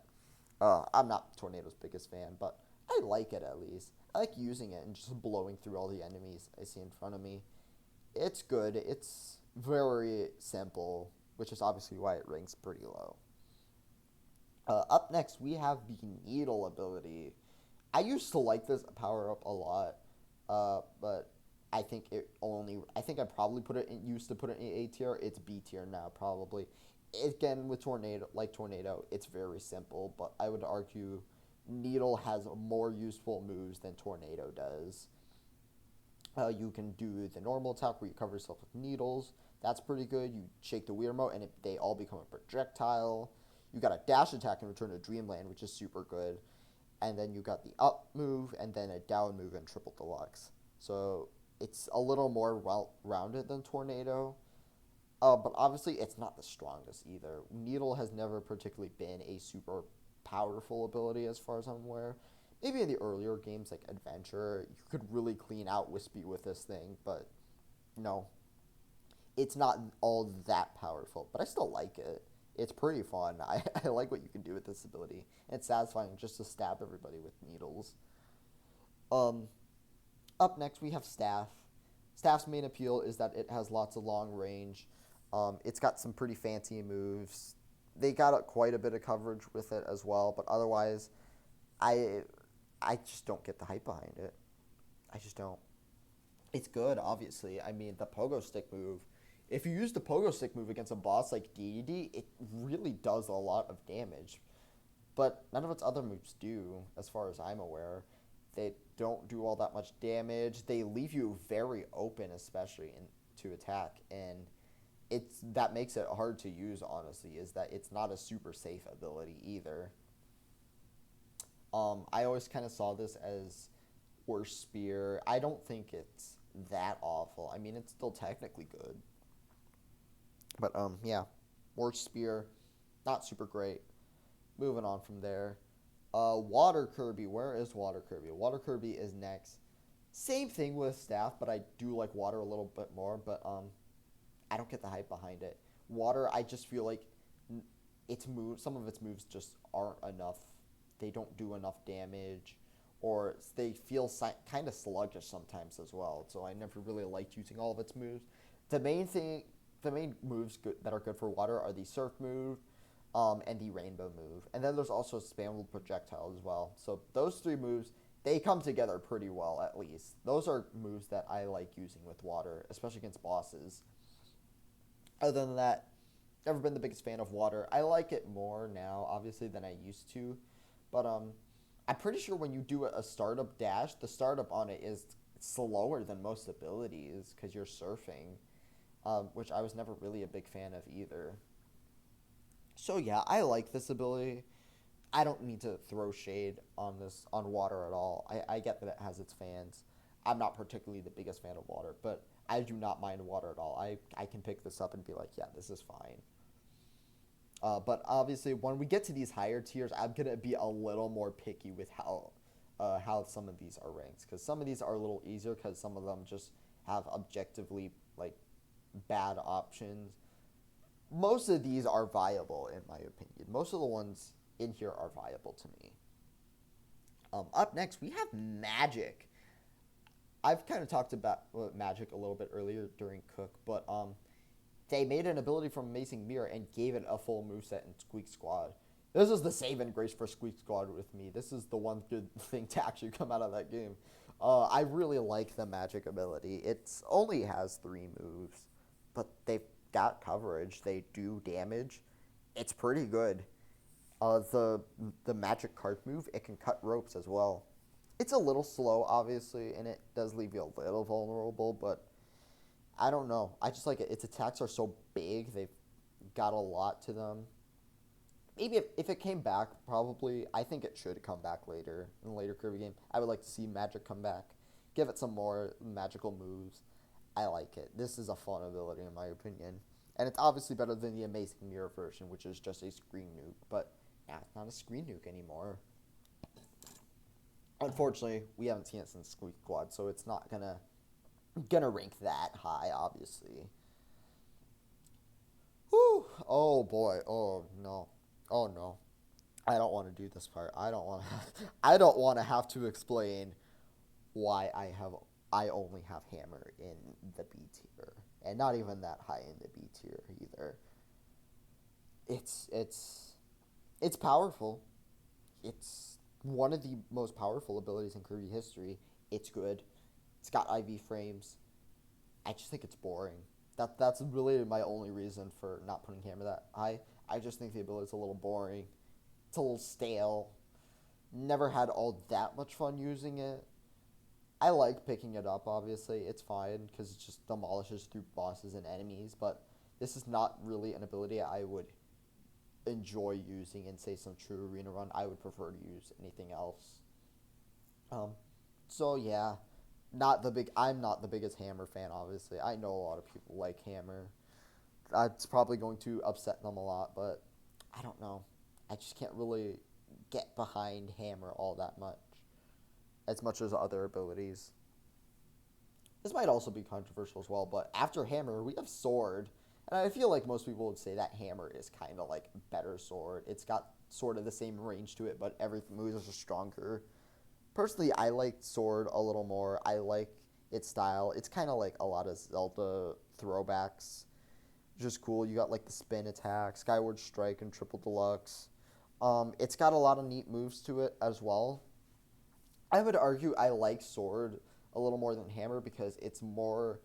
I'm not Tornado's biggest fan, but I like it at least. I like using it and just blowing through all the enemies I see in front of me. It's good. It's very simple, which is obviously why it ranks pretty low. Up next, we have the Needle ability. I used to like this power up a lot, but I think I probably used to put it in A tier. It's B tier now, probably. Again, with Tornado, it's very simple, but I would argue Needle has more useful moves than Tornado does. You can do the normal attack where you cover yourself with needles. That's pretty good. You shake the weird remote, and they all become a projectile. You got a dash attack in Return to Dreamland, which is super good. And then you got the up move, and then a down move in Triple Deluxe. So it's a little more well-rounded than Tornado. But obviously, it's not the strongest either. Needle has never particularly been a super powerful ability as far as I'm aware. Maybe in the earlier games like Adventure, you could really clean out Wispy with this thing, but no. It's not all that powerful, but I still like it. It's pretty fun. I like what you can do with this ability. And it's satisfying just to stab everybody with needles. Up next, we have Staff. Staff's main appeal is that it has lots of long range. It's got some pretty fancy moves. They got quite a bit of coverage with it as well, but otherwise, I just don't get the hype behind it. I just don't. It's good, obviously. I mean, the pogo stick move. If you use the pogo stick move against a boss like DDD, it really does a lot of damage. But none of its other moves do, as far as I'm aware. They don't do all that much damage. They leave you very open, especially to attack, and it's that makes it hard to use. Honestly, is that it's not a super safe ability either. I always kind of saw this as worse spear. I don't think it's that awful. I mean, it's still technically good, but yeah, worse spear, not super great. Moving on from there. Water Kirby. Where is Water Kirby? Water Kirby is next. Same thing with staff, but I do like water a little bit more. But I don't get the hype behind it. Water, I just feel like its moves, some of its moves just aren't enough. They don't do enough damage, or they feel kind of sluggish sometimes as well. So I never really liked using all of its moves. The main thing, the main moves that are good for water are the surf move, and the rainbow move, and then there's also spammable projectile as well. So those three moves, they come together pretty well. At least those are moves that I like using with water, especially against bosses. Other than that, never been the biggest fan of water. I like it more now, obviously, than I used to. But I'm pretty sure when you do a startup dash, the startup on it is slower than most abilities because you're surfing, which I was never really a big fan of either. So yeah, I like this ability. I don't need to throw shade on this on water at all. I get that it has its fans. I'm not particularly the biggest fan of water, but I do not mind water at all. I can pick this up and be like, yeah, this is fine. But obviously, when we get to these higher tiers, I'm gonna be a little more picky with how some of these are ranked, because some of these are a little easier because some of them just have objectively like bad options. Most of these are viable in my opinion. Most of the ones in here are viable to me. Up next, we have Magic. I've kind of talked about Magic a little bit earlier during Cook, but they made an ability from Amazing Mirror and gave it a full moveset in Squeak Squad. This is the saving grace for Squeak Squad with me. This is the one good thing to actually come out of that game. I really like the Magic ability. It only has 3 moves, but they've got coverage. They do damage. It's pretty good. The Magic card move, it can cut ropes as well. It's a little slow, obviously, and it does leave you a little vulnerable, but I don't know. I just like it. Its attacks are so big. They've got a lot to them. Maybe if it came back, probably, I think it should come back later, in a later Kirby game. I would like to see Magic come back. Give it some more magical moves. I like it. This is a fun ability, in my opinion. And it's obviously better than the Amazing Mirror version, which is just a screen nuke. But, yeah, it's not a screen nuke anymore. Unfortunately, we haven't seen it since Squeak Squad, so it's not gonna rank that high, obviously. Whew. Oh boy. Oh no. Oh no. I don't want to do this part. I don't want to. I don't want to have to explain why I only have Hammer in the B tier, and not even that high in the B tier either. It's powerful. It's one of the most powerful abilities in Kirby history. It's good. It's got IV frames. I just think it's boring. That's really my only reason for not putting Hammer that high. I just think the ability's a little boring. It's a little stale. Never had all that much fun using it. I like picking it up, obviously. It's fine because it just demolishes through bosses and enemies, but this is not really an ability I would enjoy using in, say, some true arena run. I would prefer to use anything else. So yeah, I'm not the biggest Hammer fan, obviously. I know a lot of people like Hammer. It's probably going to upset them a lot, but I don't know. I just can't really get behind Hammer all that much as other abilities. This might also be controversial as well, but after Hammer, we have Sword. And I feel like most people would say that Hammer is kind of like better Sword. It's got sort of the same range to it, but every moves are stronger. Personally, I like Sword a little more. I like its style. It's kind of like a lot of Zelda throwbacks. Just cool. You got like the spin attack, Skyward Strike, and Triple Deluxe. It's got a lot of neat moves to it as well. I would argue I like Sword a little more than Hammer because it's more.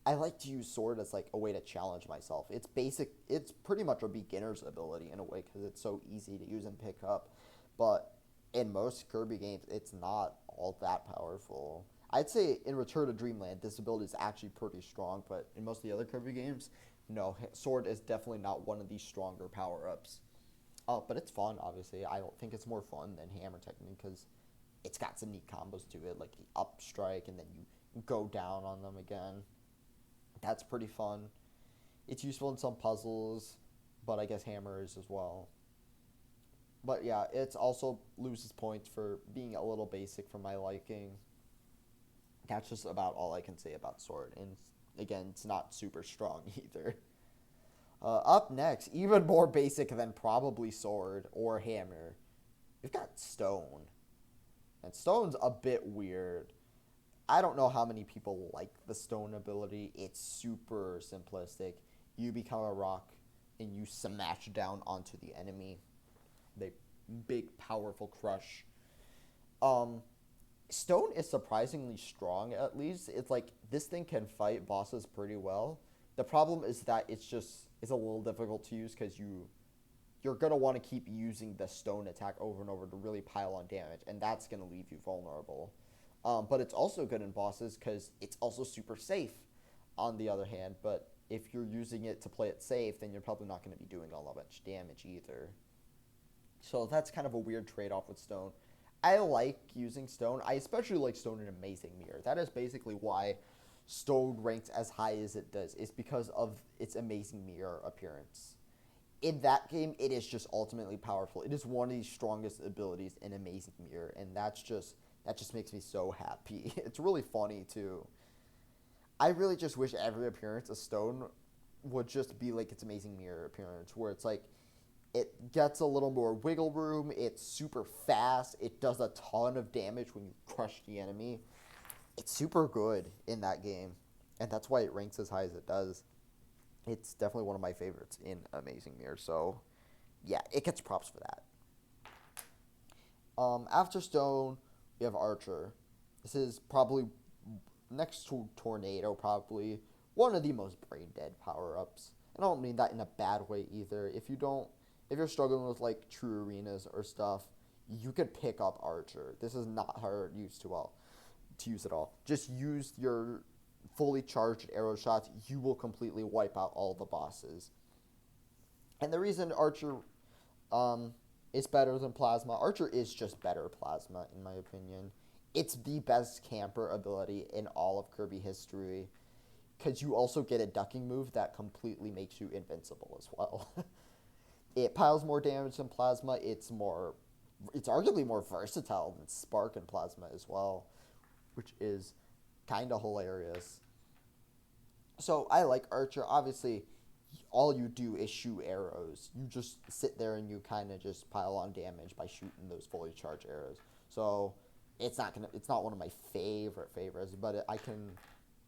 I like to use Sword as like a way to challenge myself. It's basic. It's pretty much a beginner's ability in a way because it's so easy to use and pick up. But in most Kirby games, it's not all that powerful. I'd say in Return to Dreamland, this ability is actually pretty strong, but in most of the other Kirby games, no, Sword is definitely not one of the stronger power ups. But it's fun, obviously. I don't think it's more fun than Hammer technically because it's got some neat combos to it, like the up strike and then you go down on them again. That's pretty fun. It's useful in some puzzles, but I guess Hammer is as well. But yeah, it's also loses points for being a little basic for my liking. That's just about all I can say about Sword. And again, it's not super strong either. Up next, even more basic than probably Sword or Hammer, we've got Stone. And Stone's a bit weird. I don't know how many people like the Stone ability. It's super simplistic. You become a rock and you smash down onto the enemy. They big, powerful crush. Um, Stone is surprisingly strong. At least it's like this thing can fight bosses pretty well. The problem is that it's a little difficult to use because you're gonna want to keep using the stone attack over and over to really pile on damage, and that's gonna leave you vulnerable. But it's also good in bosses because it's also super safe. On the other hand, but if you're using it to play it safe, then you're probably not going to be doing all that much damage either. So that's kind of a weird trade-off with Stone. I like using Stone. I especially like Stone in Amazing Mirror. That is basically why Stone ranks as high as it does. It's because of its Amazing Mirror appearance. In that game, it is just ultimately powerful. It is one of the strongest abilities in Amazing Mirror, and that just makes me so happy. It's really funny too. I really just wish every appearance of Stone would just be like its Amazing Mirror appearance, where it's like it gets a little more wiggle room. It's super fast. It does a ton of damage when you crush the enemy. It's super good in that game, and that's why it ranks as high as it does. It's definitely one of my favorites in Amazing Mirror. So, yeah, it gets props for that. After Stone, we have Archer. This is probably next to Tornado, probably one of the most brain dead power ups. And I don't mean that in a bad way either. If you're struggling with like true arenas or stuff, you could pick up Archer. This is not hard to use at all. Just use your fully charged arrow shots. You will completely wipe out all the bosses. And the reason Archer is better than Plasma, Archer is just better Plasma in my opinion. It's the best camper ability in all of Kirby history because you also get a ducking move that completely makes you invincible as well. It piles more damage than Plasma. It's arguably more versatile than Spark and Plasma as well, which is kind of hilarious. So I like Archer. Obviously, all you do is shoot arrows. You just sit there and you kind of just pile on damage by shooting those fully charged arrows. So it's not one of my favorite favorites, but I can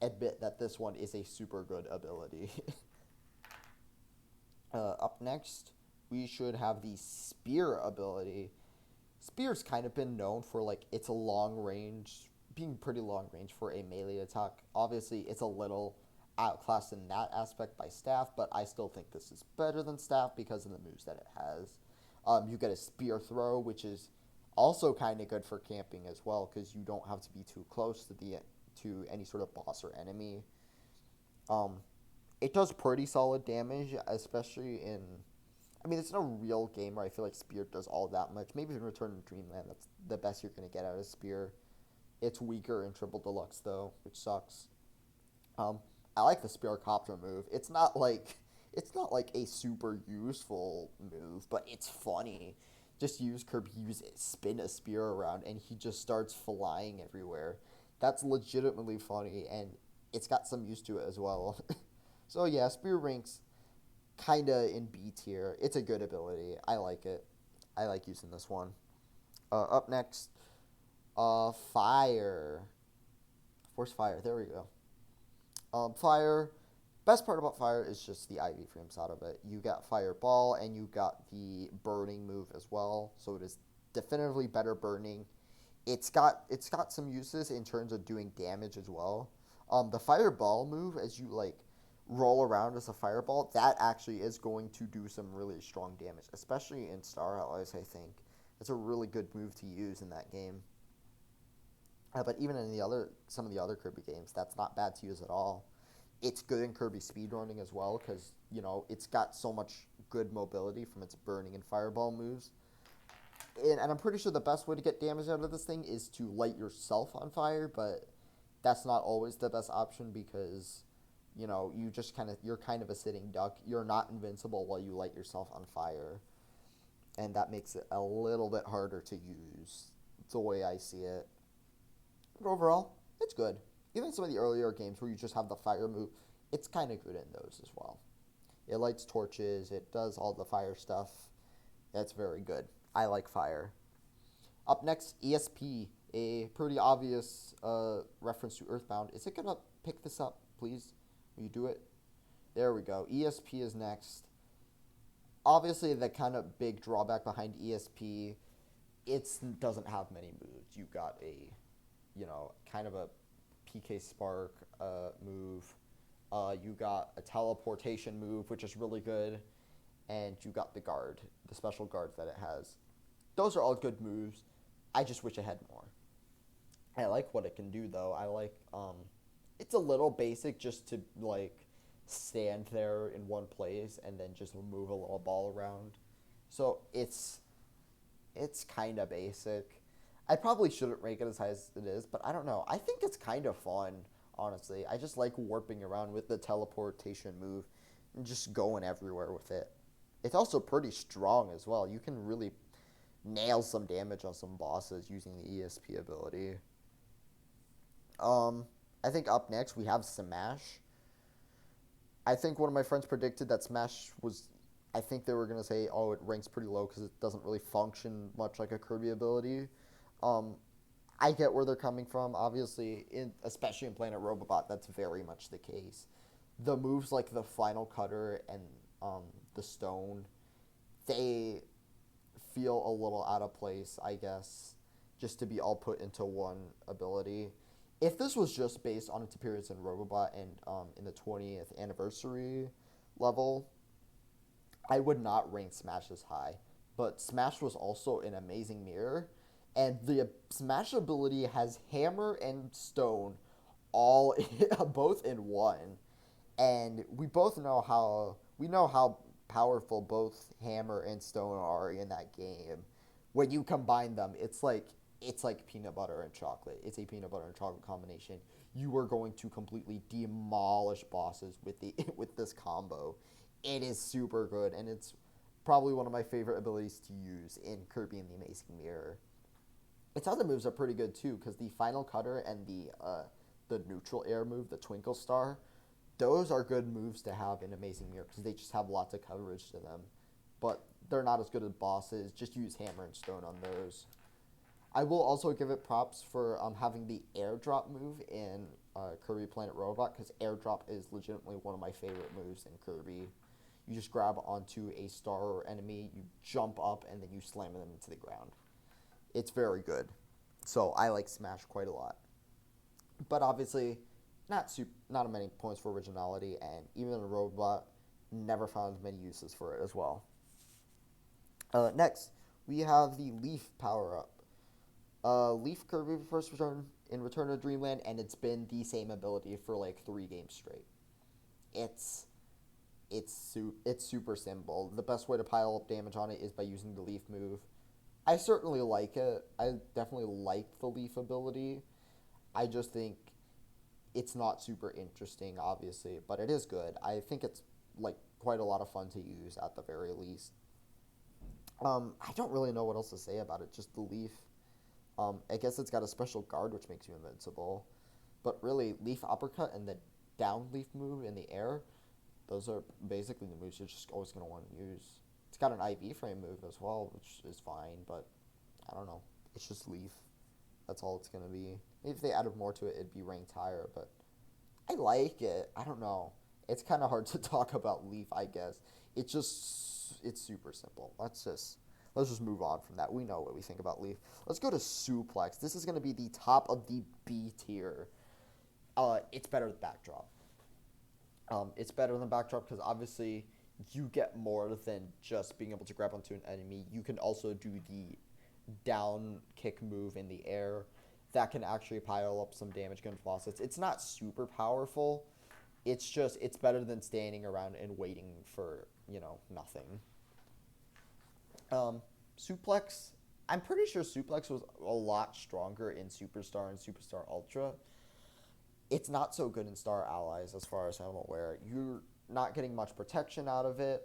admit that this one is a super good ability. Up next, we should have the Spear ability. Spear's kind of been known for like its a long range, being pretty long range for a melee attack. Obviously, it's a little outclassed in that aspect by Staff, but I still think this is better than Staff because of the moves that it has. You get a Spear Throw, which is also kind of good for camping as well because you don't have to be too close to any sort of boss or enemy. Um, it does pretty solid damage, especially in. I mean, it's not a real game where I feel like Spear does all that much. Maybe in Return to Dreamland, that's the best you're going to get out of Spear. It's weaker in Triple Deluxe, though, which sucks. I like the Spear Copter move. It's not like a super useful move, but it's funny. Just use Kirby, spin a spear around, and he just starts flying everywhere. That's legitimately funny, and it's got some use to it as well. So yeah, Spear ranks kinda in B tier. It's a good ability. I like it. I like using this one. Up next, Fire. Force Fire. There we go. Fire. Best part about Fire is just the Ivy frames out of it. You got Fireball and you got the burning move as well. So it is definitively better burning. It's got some uses in terms of doing damage as well. The Fireball move, as you like roll around as a fireball, that actually is going to do some really strong damage, especially in Star Allies, I think. It's a really good move to use in that game. But even in some of the other Kirby games, that's not bad to use at all. It's good in Kirby speedrunning as well because it's got so much good mobility from its burning and fireball moves. And I'm pretty sure the best way to get damage out of this thing is to light yourself on fire, but that's not always the best option because you're kind of a sitting duck. You're not invincible while you light yourself on fire, and that makes it a little bit harder to use the way I see it. But overall, it's good. Even some of the earlier games where you just have the fire move, it's kind of good in those as well. It lights torches, it does all the fire stuff. That's very good. I like fire. Up next, ESP, a pretty obvious reference to Earthbound. Is it going to pick this up, please? Will you do it? There we go. ESP is next. Obviously, the kind of big drawback behind ESP, it doesn't have many moves. You got a, kind of a PK Spark move. You got a teleportation move, which is really good. And you got the guard, the special guard that it has. Those are all good moves. I just wish it had more. I like what it can do, though. I like, it's a little basic just to, stand there in one place and then just move a little ball around. So it's kind of basic. I probably shouldn't rank it as high as it is, but I don't know. I think it's kind of fun, honestly. I just like warping around with the teleportation move and just going everywhere with it. It's also pretty strong as well. You can really nail some damage on some bosses using the ESP ability. I think up next we have Smash. I think one of my friends predicted that Smash was... I think they were going to say, oh, it ranks pretty low because it doesn't really function much like a Kirby ability. I get where they're coming from. Obviously, especially in Planet Robobot, that's very much the case. The moves like the Final Cutter and the Stone, they feel a little out of place, I guess, just to be all put into one ability. If this was just based on its appearance in Robobot and in the 20th anniversary level, I would not rank Smash as high. But Smash was also an amazing mirror, and the Smash ability has Hammer and Stone all both in one. And we both know how powerful both Hammer and Stone are in that game. When you combine them, it's like peanut butter and chocolate. It's a peanut butter and chocolate combination. You are going to completely demolish bosses with this combo. It is super good, and it's probably one of my favorite abilities to use in Kirby and the Amazing Mirror. Its other moves are pretty good too, because the Final Cutter and the neutral air move, the Twinkle Star, those are good moves to have in Amazing Mirror because they just have lots of coverage to them. But they're not as good as bosses. Just use Hammer and Stone on those. I will also give it props for having the airdrop move in Kirby Planet Robot, because airdrop is legitimately one of my favorite moves in Kirby. You just grab onto a star or enemy, you jump up, and then you slam them into the ground. It's very good. So I like Smash quite a lot. But obviously, not many points for originality, and even in Robot, never found many uses for it as well. Next, we have the Leaf power-up. Leaf Kirby first return in Return to Dreamland, and it's been the same ability for like 3 games straight. It's super simple. The best way to pile up damage on it is by using the Leaf move. I certainly like it. I definitely like the Leaf ability. I just think it's not super interesting, obviously, but it is good. I think it's like quite a lot of fun to use at the very least. I don't really know what else to say about it. Just the Leaf. I guess it's got a special guard which makes you invincible. But really, Leaf Uppercut and the down Leaf move in the air, those are basically the moves you're just always going to want to use. It's got an IV frame move as well, which is fine, but I don't know. It's just Leaf. That's all it's going to be. Maybe if they added more to it, it'd be ranked higher, but I like it. I don't know. It's kind of hard to talk about Leaf, I guess. It's super simple. Let's just move on from that. We know what we think about Leaf. Let's go to Suplex. This is going to be the top of the B tier. It's better than Backdrop. It's better than Backdrop because obviously you get more than just being able to grab onto an enemy. You can also do the down kick move in the air that can actually pile up some damage against bosses. It's not super powerful. It's better than standing around and waiting for, nothing. Um, Suplex, I'm pretty sure Suplex was a lot stronger in Superstar and Superstar Ultra. It's not so good in Star Allies as far as I'm aware. You're not getting much protection out of it.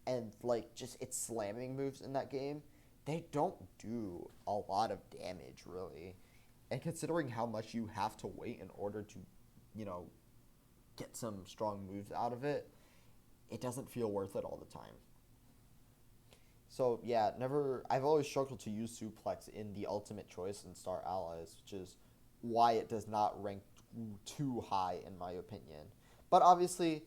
And like just its slamming moves in that game, they don't do a lot of damage really. And considering how much you have to wait in order to, you know, get some strong moves out of it, it doesn't feel worth it all the time. So yeah, never. I've always struggled to use Suplex in the ultimate choice in Star Allies, which is why it does not rank too high in my opinion. But obviously,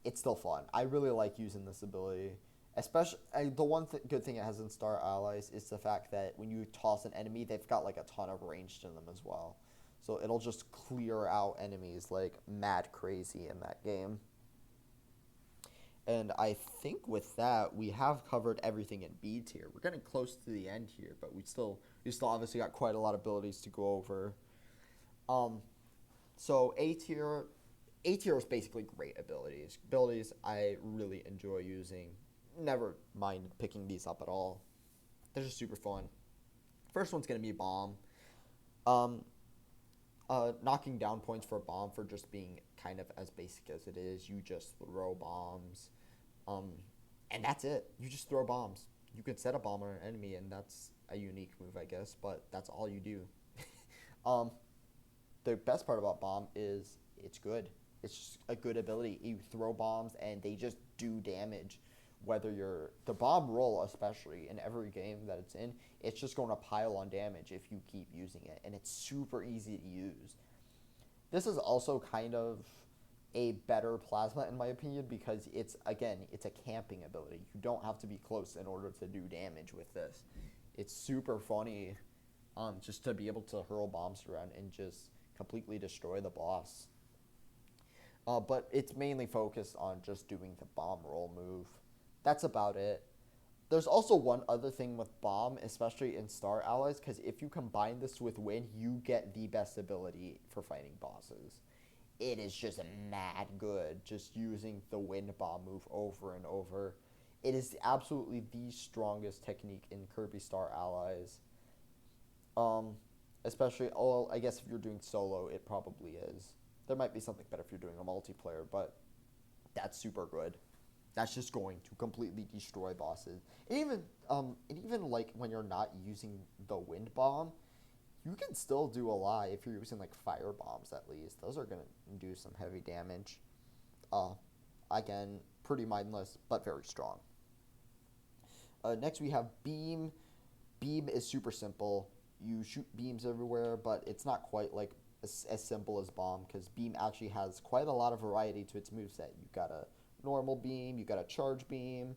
it's still fun. I really like using this ability. Especially the good thing it has in Star Allies is the fact that when you toss an enemy, they've got like a ton of range to them as well. So it'll just clear out enemies like mad crazy in that game. And I think with that, we have covered everything in B tier. We're getting close to the end here, but we still obviously got quite a lot of abilities to go over. Um, so A tier is basically great abilities. Abilities I really enjoy using. Never mind picking these up at all. They're just super fun. First one's gonna be Bomb. Um, Knocking down points for Bomb for just being kind of as basic as it is. You just throw bombs. Um, and that's it. You just throw bombs. You can set a bomb on an enemy, and that's a unique move, I guess, but that's all you do. um, the best part about Bomb is it's good. It's just a good ability. You throw bombs, and they just do damage. Whether you're the bomb roll, especially in every game that it's in, it's just going to pile on damage if you keep using it, and it's super easy to use. This is also kind of a better plasma in my opinion because it's a camping ability. You don't have to be close in order to do damage with this. It's super funny, just to be able to hurl bombs around and just completely destroy the boss. But it's mainly focused on just doing the bomb roll move. That's about it. There's also one other thing with Bomb, especially in Star Allies, because if you combine this with Wind, you get the best ability for fighting bosses. It is just mad good, just using the Wind Bomb move over and over. It is absolutely the strongest technique in Kirby Star Allies. Um, Especially, oh, I guess if you're doing solo, it probably is. There might be something better if you're doing a multiplayer, but that's super good. That's just going to completely destroy bosses. And even like when you're not using the wind bomb, you can still do a lot if you're using like fire bombs at least. Those are gonna do some heavy damage. Uh, Again, pretty mindless but very strong. Next we have beam. Beam is super simple. You shoot beams everywhere, but it's not quite like as simple as bomb because beam actually has quite a lot of variety to its moveset. You got a normal beam, you got a charge beam,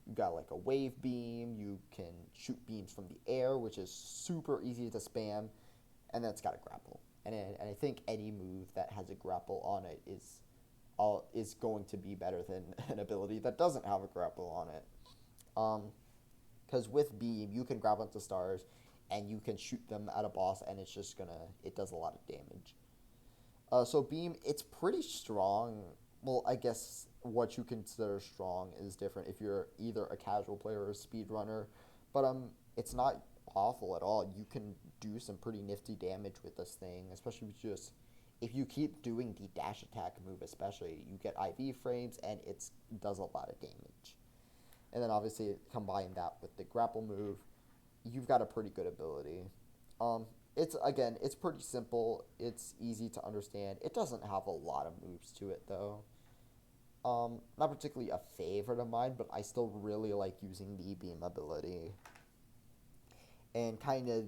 you got like a wave beam, you can shoot beams from the air, which is super easy to spam, and then it's got a grapple. And I think any move that has a grapple on it is going to be better than an ability that doesn't have a grapple on it. Because with beam, you can grab onto stars, and you can shoot them at a boss, and it does a lot of damage. So beam, it's pretty strong. Well, I guess what you consider strong is different if you're either a casual player or a speedrunner, but it's not awful at all. You can do some pretty nifty damage with this thing, especially if you keep doing the dash attack move, especially you get IV frames and it does a lot of damage. And then obviously combine that with the grapple move, you've got a pretty good ability. It's pretty simple. It's easy to understand. It doesn't have a lot of moves to it though. Not particularly a favorite of mine, but I still really like using the beam ability. And kind of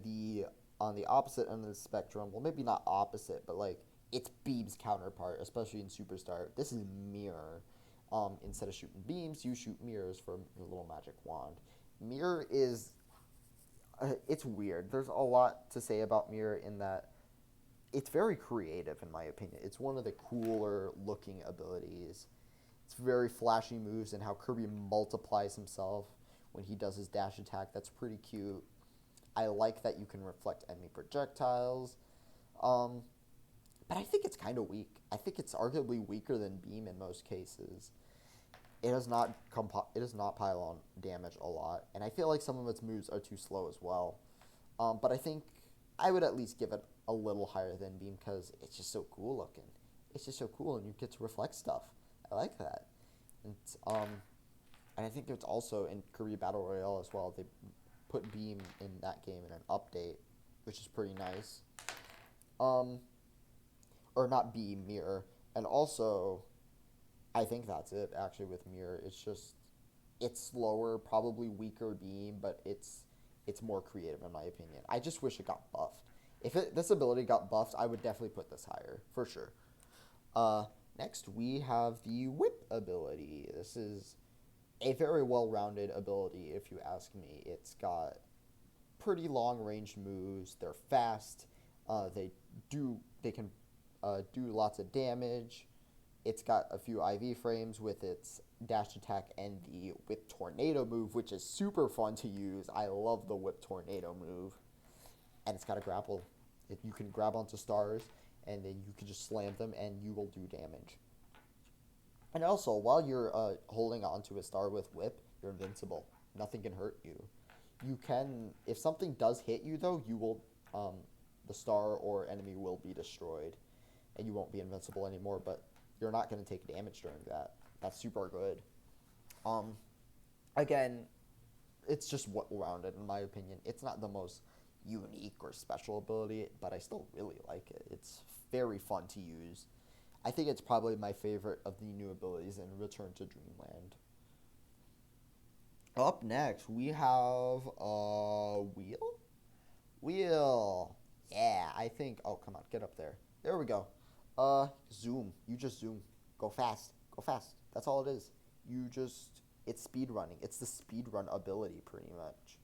on the opposite end of the spectrum, well, maybe not opposite, but like it's beam's counterpart, especially in Superstar. This is mirror. Instead of shooting beams, you shoot mirrors from your little magic wand. Mirror is it's weird. There's a lot to say about mirror in that it's very creative in my opinion. It's one of the cooler looking abilities. It's very flashy moves and how Kirby multiplies himself when he does his dash attack. That's pretty cute. I like that you can reflect enemy projectiles. Um, but I think it's kind of weak. I think it's arguably weaker than beam in most cases. It does not pile on damage a lot, and I feel like some of its moves are too slow as well. But I think I would at least give it a little higher than beam because it's just so cool looking. It's just so cool, and you get to reflect stuff. I like that. And and I think it's also in Kirby Battle Royale as well. They put beam in that game in an update, which is pretty nice. Um, or not beam, mirror, and also I think that's it actually with mirror. It's slower, probably weaker beam, but it's more creative in my opinion. I just wish it got buffed. If this ability got buffed, I would definitely put this higher for sure. Uh, Next we have the whip ability. This is a very well-rounded ability, if you ask me. It's got pretty long-range moves. They're fast. They can do lots of damage. It's got a few IV frames with its dash attack and the whip tornado move, which is super fun to use. I love the whip tornado move. And it's got a grapple. You can grab onto stars, and then you can just slam them, and you will do damage. And also, while you're holding onto a star with whip, you're invincible. Nothing can hurt you. You can, if something does hit you though, the star or enemy will be destroyed, and you won't be invincible anymore. But you're not going to take damage during that. That's super good. Um, Again, it's just well-rounded in my opinion. It's not the most unique or special ability, but I still really like it. It's very fun to use. I think it's probably my favorite of the new abilities in Return to Dreamland. Up next, we have Wheel. Wheel. Yeah, I think. Oh, come on, get up there. There we go. Zoom. You just zoom. Go fast. Go fast. That's all it is. It's speed running. It's the speed run ability, pretty much.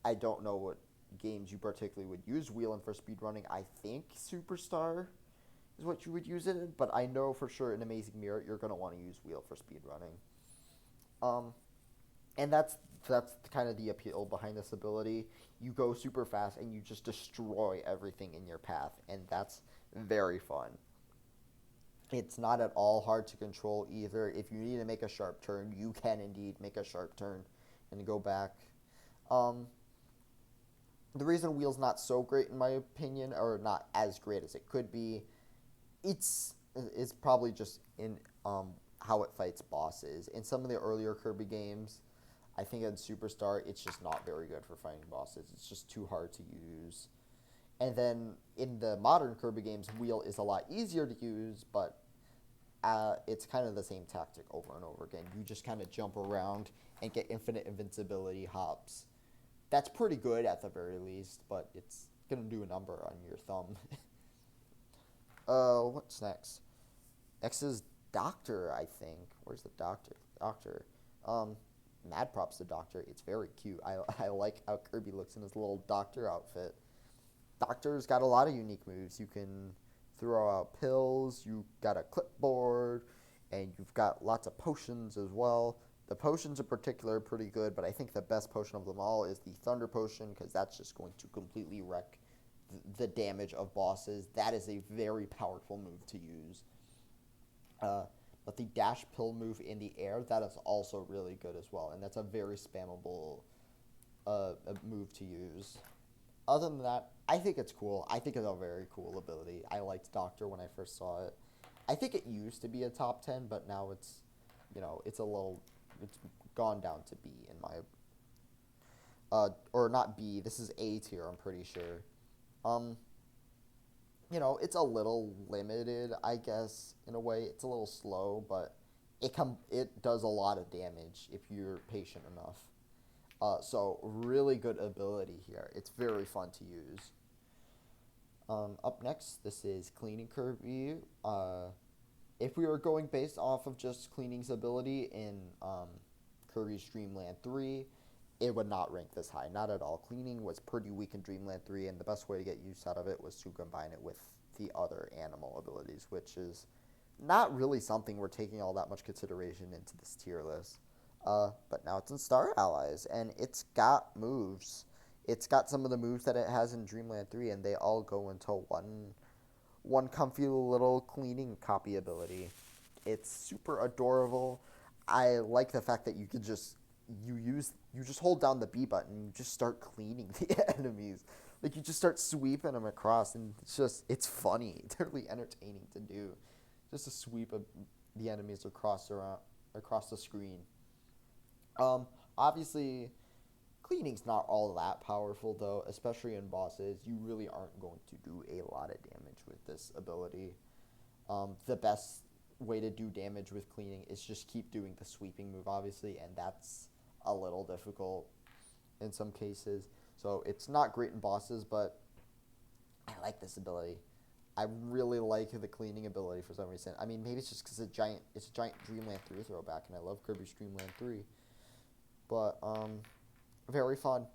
I don't know what games you particularly would use Wheel in for speed running. I think Superstar is what you would use it in, but I know for sure in Amazing Mirror you're gonna want to use Wheel for speed running. Um, and that's kind of the appeal behind this ability. You go super fast and you just destroy everything in your path, and that's very fun. It's not at all hard to control either. If you need to make a sharp turn, you can indeed make a sharp turn and go back. Um, the reason Wheel's not so great in my opinion, or not as great as it could be, it's probably just in how it fights bosses. In some of the earlier Kirby games, I think in Superstar, it's just not very good for fighting bosses. It's just too hard to use. And then in the modern Kirby games, Wheel is a lot easier to use, but it's kind of the same tactic over and over again. You just kind of jump around and get infinite invincibility hops. That's pretty good at the very least, but it's going to do a number on your thumb. What's next? Next is Doctor, I think. Where's the Doctor? Doctor. Mad props to Doctor. It's very cute. I like how Kirby looks in his little Doctor outfit. Doctor's got a lot of unique moves. You can throw out pills, you got a clipboard, and you've got lots of potions as well. The potions in particular are pretty good, but I think the best potion of them all is the Thunder Potion, because that's just going to completely wreck the damage of bosses. That is a very powerful move to use. But the dash pill move in the air, that is also really good as well, and that's a very spammable move to use. Other than that, I think it's cool. I think it's a very cool ability. I liked Doctor when I first saw it. I think it used to be a top 10, but now it's gone down to B in my, or not B, this is A tier, I'm pretty sure. It's a little limited, I guess, in a way. It's a little slow, but it does a lot of damage if you're patient enough. So really good ability here. It's very fun to use. Up next, this is Cleaning Kirby. If we were going based off of just Cleaning's ability in Kirby's Dreamland 3, it would not rank this high. Not at all. Cleaning was pretty weak in Dreamland 3, and the best way to get use out of it was to combine it with the other animal abilities, which is not really something we're taking all that much consideration into this tier list. But now it's in Star Allies, and it's got moves. It's got some of the moves that it has in Dreamland 3, and they all go into one comfy little cleaning copy ability. It's super adorable. I like the fact that you just hold down the B button and you just start cleaning the enemies. Like you just start sweeping them across, and it's funny. It's really entertaining to do, just to sweep the enemies across the screen. Obviously, cleaning's not all that powerful though, especially in bosses. You really aren't going to do a lot of damage with this ability. The best way to do damage with cleaning is just keep doing the sweeping move, obviously, and that's a little difficult in some cases. So it's not great in bosses, but I like this ability. I really like the cleaning ability for some reason. I mean, maybe it's just because it's a giant Dreamland 3 throwback, and I love Kirby's Dreamland 3. But very fun.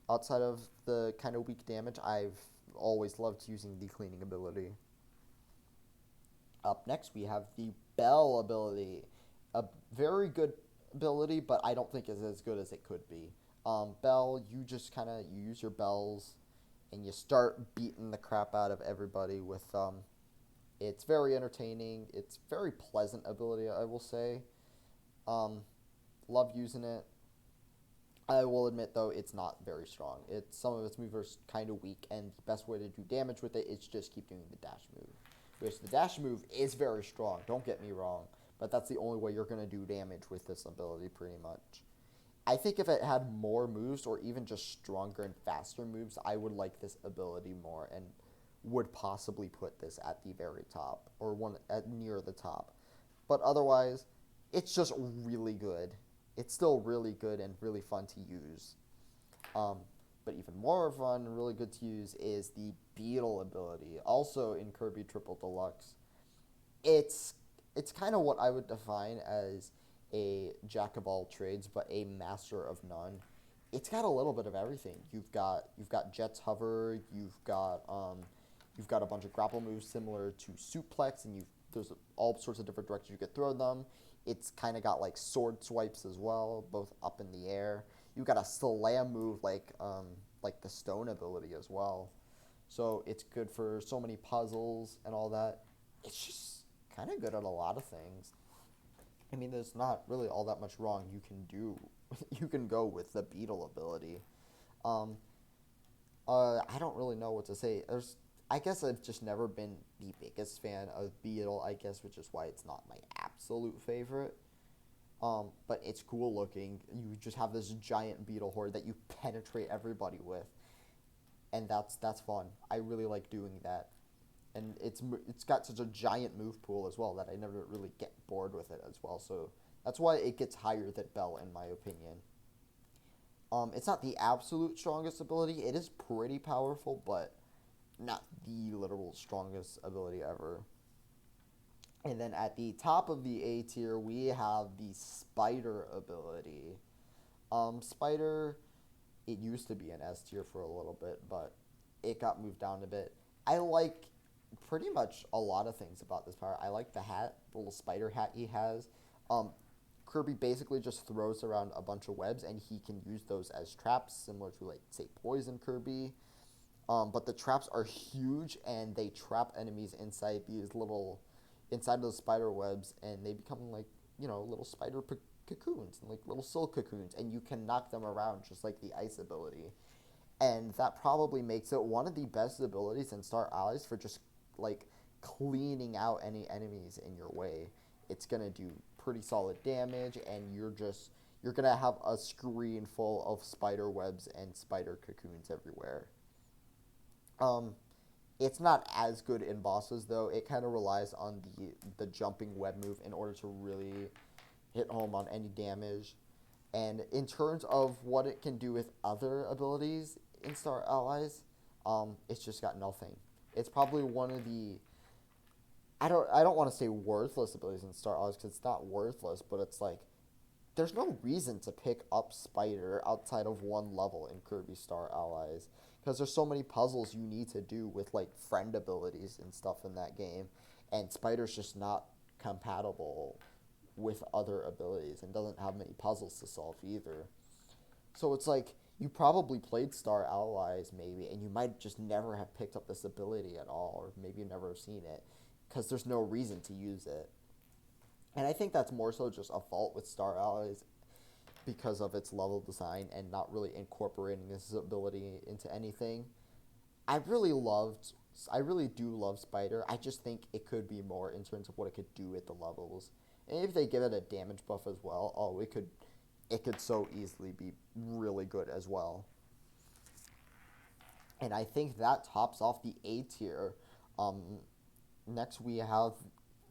Outside of the kind of weak damage, I've always loved using the cleaning ability. Up next, we have the Bell ability. A very good ability, but I don't think is as good as it could be. Bell, you just you use your bells, and you start beating the crap out of everybody with It's very entertaining. It's very pleasant ability, I will say. Love using it. I will admit, though, it's not very strong. Some of its moves are kind of weak, and the best way to do damage with it is just keep doing the dash move. Which the dash move is very strong, don't get me wrong, but that's the only way you're going to do damage with this ability, pretty much. I think if it had more moves, or even just stronger and faster moves, I would like this ability more, and would possibly put this at the very top, or near the top. But otherwise, it's just really good. It's still really good and really fun to use. But even more fun and really good to use is the Beetle ability, also in Kirby Triple Deluxe. It's kind of what I would define as a jack of all trades, but a master of none. It's got a little bit of everything. You've got Jet's Hover. You've got a bunch of grapple moves similar to Suplex, and there's all sorts of different directions you could throw them. It's kind of got like sword swipes as well, both up in the air. You've got a slam move like the stone ability as well. So it's good for so many puzzles and all that. It's just kind of good at a lot of things. I mean, there's not really all that much wrong you can do. You can go with the Beetle ability. Um, I don't really know what to say. I guess I've just never been the biggest fan of Beetle, I guess, which is why it's not my absolute favorite. But it's cool looking. You just have this giant beetle horde that you penetrate everybody with, and that's fun. I really like doing that, and it's got such a giant move pool as well that I never really get bored with it as well. So that's why it gets higher than Bell in my opinion. It's not the absolute strongest ability. It is pretty powerful, but not the literal strongest ability ever. And then at the top of the A tier, we have the Spider ability. Spider, it used to be an S tier for a little bit, but it got moved down a bit. I like pretty much a lot of things about this power. I like the hat, the little spider hat he has. Kirby basically just throws around a bunch of webs, and he can use those as traps, similar to, like, say, Poison Kirby. But the traps are huge, and they trap enemies inside those spider webs, and they become like, little spider cocoons, and like little silk cocoons, and you can knock them around just like the ice ability. And that probably makes it one of the best abilities in Star Allies for just like cleaning out any enemies in your way. It's gonna do pretty solid damage, and you're gonna have a screen full of spider webs and spider cocoons everywhere. It's not as good in bosses, though. It kind of relies on the jumping web move in order to really hit home on any damage. And in terms of what it can do with other abilities in Star Allies, it's just got nothing. It's probably one of the I don't want to say worthless abilities in Star Allies, because it's not worthless, but it's like there's no reason to pick up Spider outside of one level in Kirby Star Allies, because there's so many puzzles you need to do with like friend abilities and stuff in that game, and Spider's just not compatible with other abilities and doesn't have many puzzles to solve either. So it's like you probably played Star Allies maybe, and you might just never have picked up this ability at all, or maybe you never have seen it, because there's no reason to use it. And I think that's more so just a fault with Star Allies because of its level design and not really incorporating this ability into anything. I really loved, I really do love Spider. I just think it could be more in terms of what it could do at the levels. And if they give it a damage buff as well, oh, it could so easily be really good as well. And I think that tops off the A tier. Um, Next we have,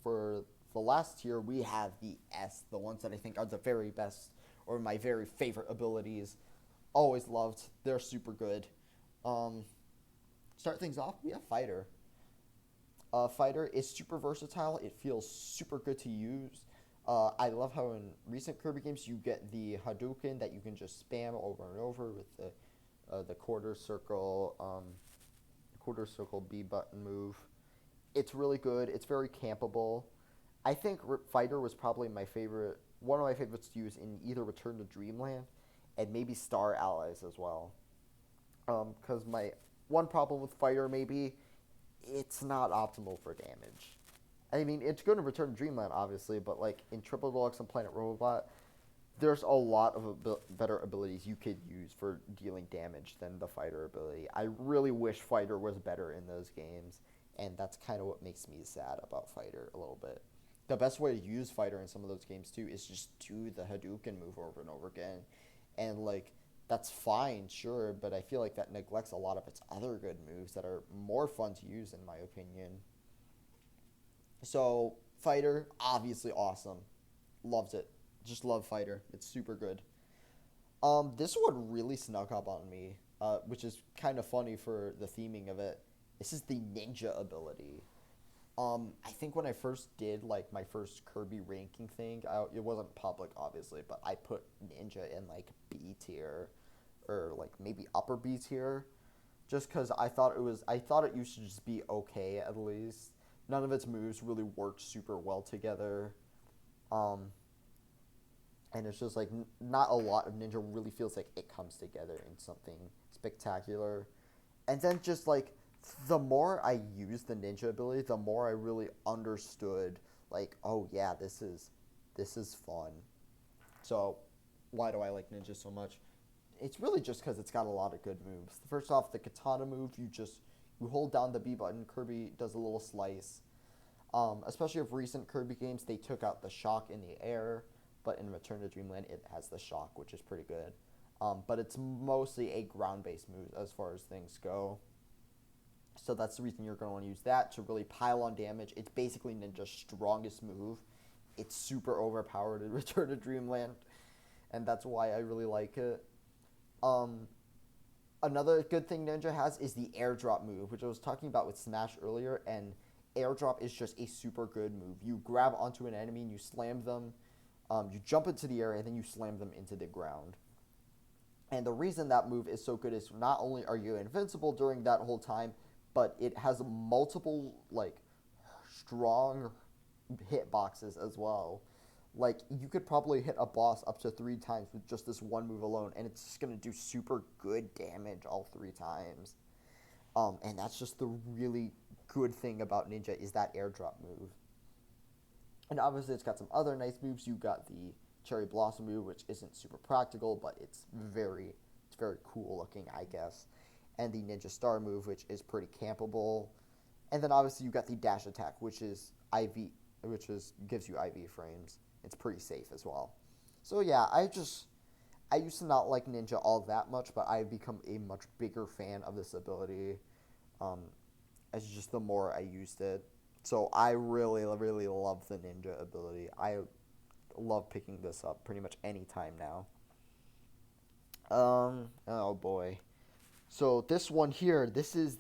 for the last tier, we have the S, the ones that I think are the very best or my very favorite abilities. Always loved. They're super good. Um, Start things off, we have Fighter. Fighter is super versatile. It feels super good to use. I love how in recent Kirby games you get the Hadouken that you can just spam over and over with the quarter circle B button move. It's really good. It's very campable. I think Fighter was probably one of my favorites to use in either Return to Dreamland and maybe Star Allies as well. Because my one problem with Fighter maybe it's not optimal for damage. I mean, it's good in Return to Dreamland, obviously, but like in Triple Deluxe and Planet Robot, there's a lot of better abilities you could use for dealing damage than the Fighter ability. I really wish Fighter was better in those games, and that's kind of what makes me sad about Fighter a little bit. The best way to use Fighter in some of those games too is just do the Hadouken move over and over again, and like that's fine, sure, but I feel like that neglects a lot of its other good moves that are more fun to use in my opinion. So Fighter, obviously awesome, loved it. Just love Fighter. It's super good. This one really snuck up on me, which is kind of funny for the theming of it. This is the ninja ability. I think when I first did like my first Kirby ranking thing, it wasn't public obviously, but I put ninja in like B tier, or like maybe upper B tier, just because I thought it used to just be okay at least. None of its moves really worked super well together. Um, and it's just like not a lot of ninja really feels like it comes together in something spectacular. And then just like the more I used the ninja ability, the more I really understood like, oh yeah, this is fun. So why do I like ninja so much? It's really just because it's got a lot of good moves. First off, the katana move, you hold down the B button, Kirby does a little slice. Especially of recent Kirby games, they took out the shock in the air, but in Return to Dreamland, it has the shock, which is pretty good. But it's mostly a ground-based move as far as things go. So that's the reason you're going to want to use that to really pile on damage. It's basically Ninja's strongest move. It's super overpowered in Return to Dreamland, and that's why I really like it. Um, Another good thing Ninja has is the airdrop move, which I was talking about with Smash earlier, and airdrop is just a super good move. You grab onto an enemy and you slam them, you jump into the air, and then you slam them into the ground. And the reason that move is so good is not only are you invincible during that whole time, but it has multiple, like, strong hitboxes as well. Like, you could probably hit a boss up to 3 times with just this one move alone, and it's just going to do super good damage all 3 times. And that's just the really good thing about Ninja is that airdrop move. And obviously it's got some other nice moves. You got the Cherry Blossom move, which isn't super practical, but it's very cool looking, I guess. And the Ninja Star move, which is pretty campable. And then obviously you got the dash attack, which is gives you IV frames. It's pretty safe as well. So yeah, I used to not like Ninja all that much, but I've become a much bigger fan of this ability. Um, as just the more I used it. So I really, really love the Ninja ability. I love picking this up pretty much any time now. Oh boy. So this one here, this is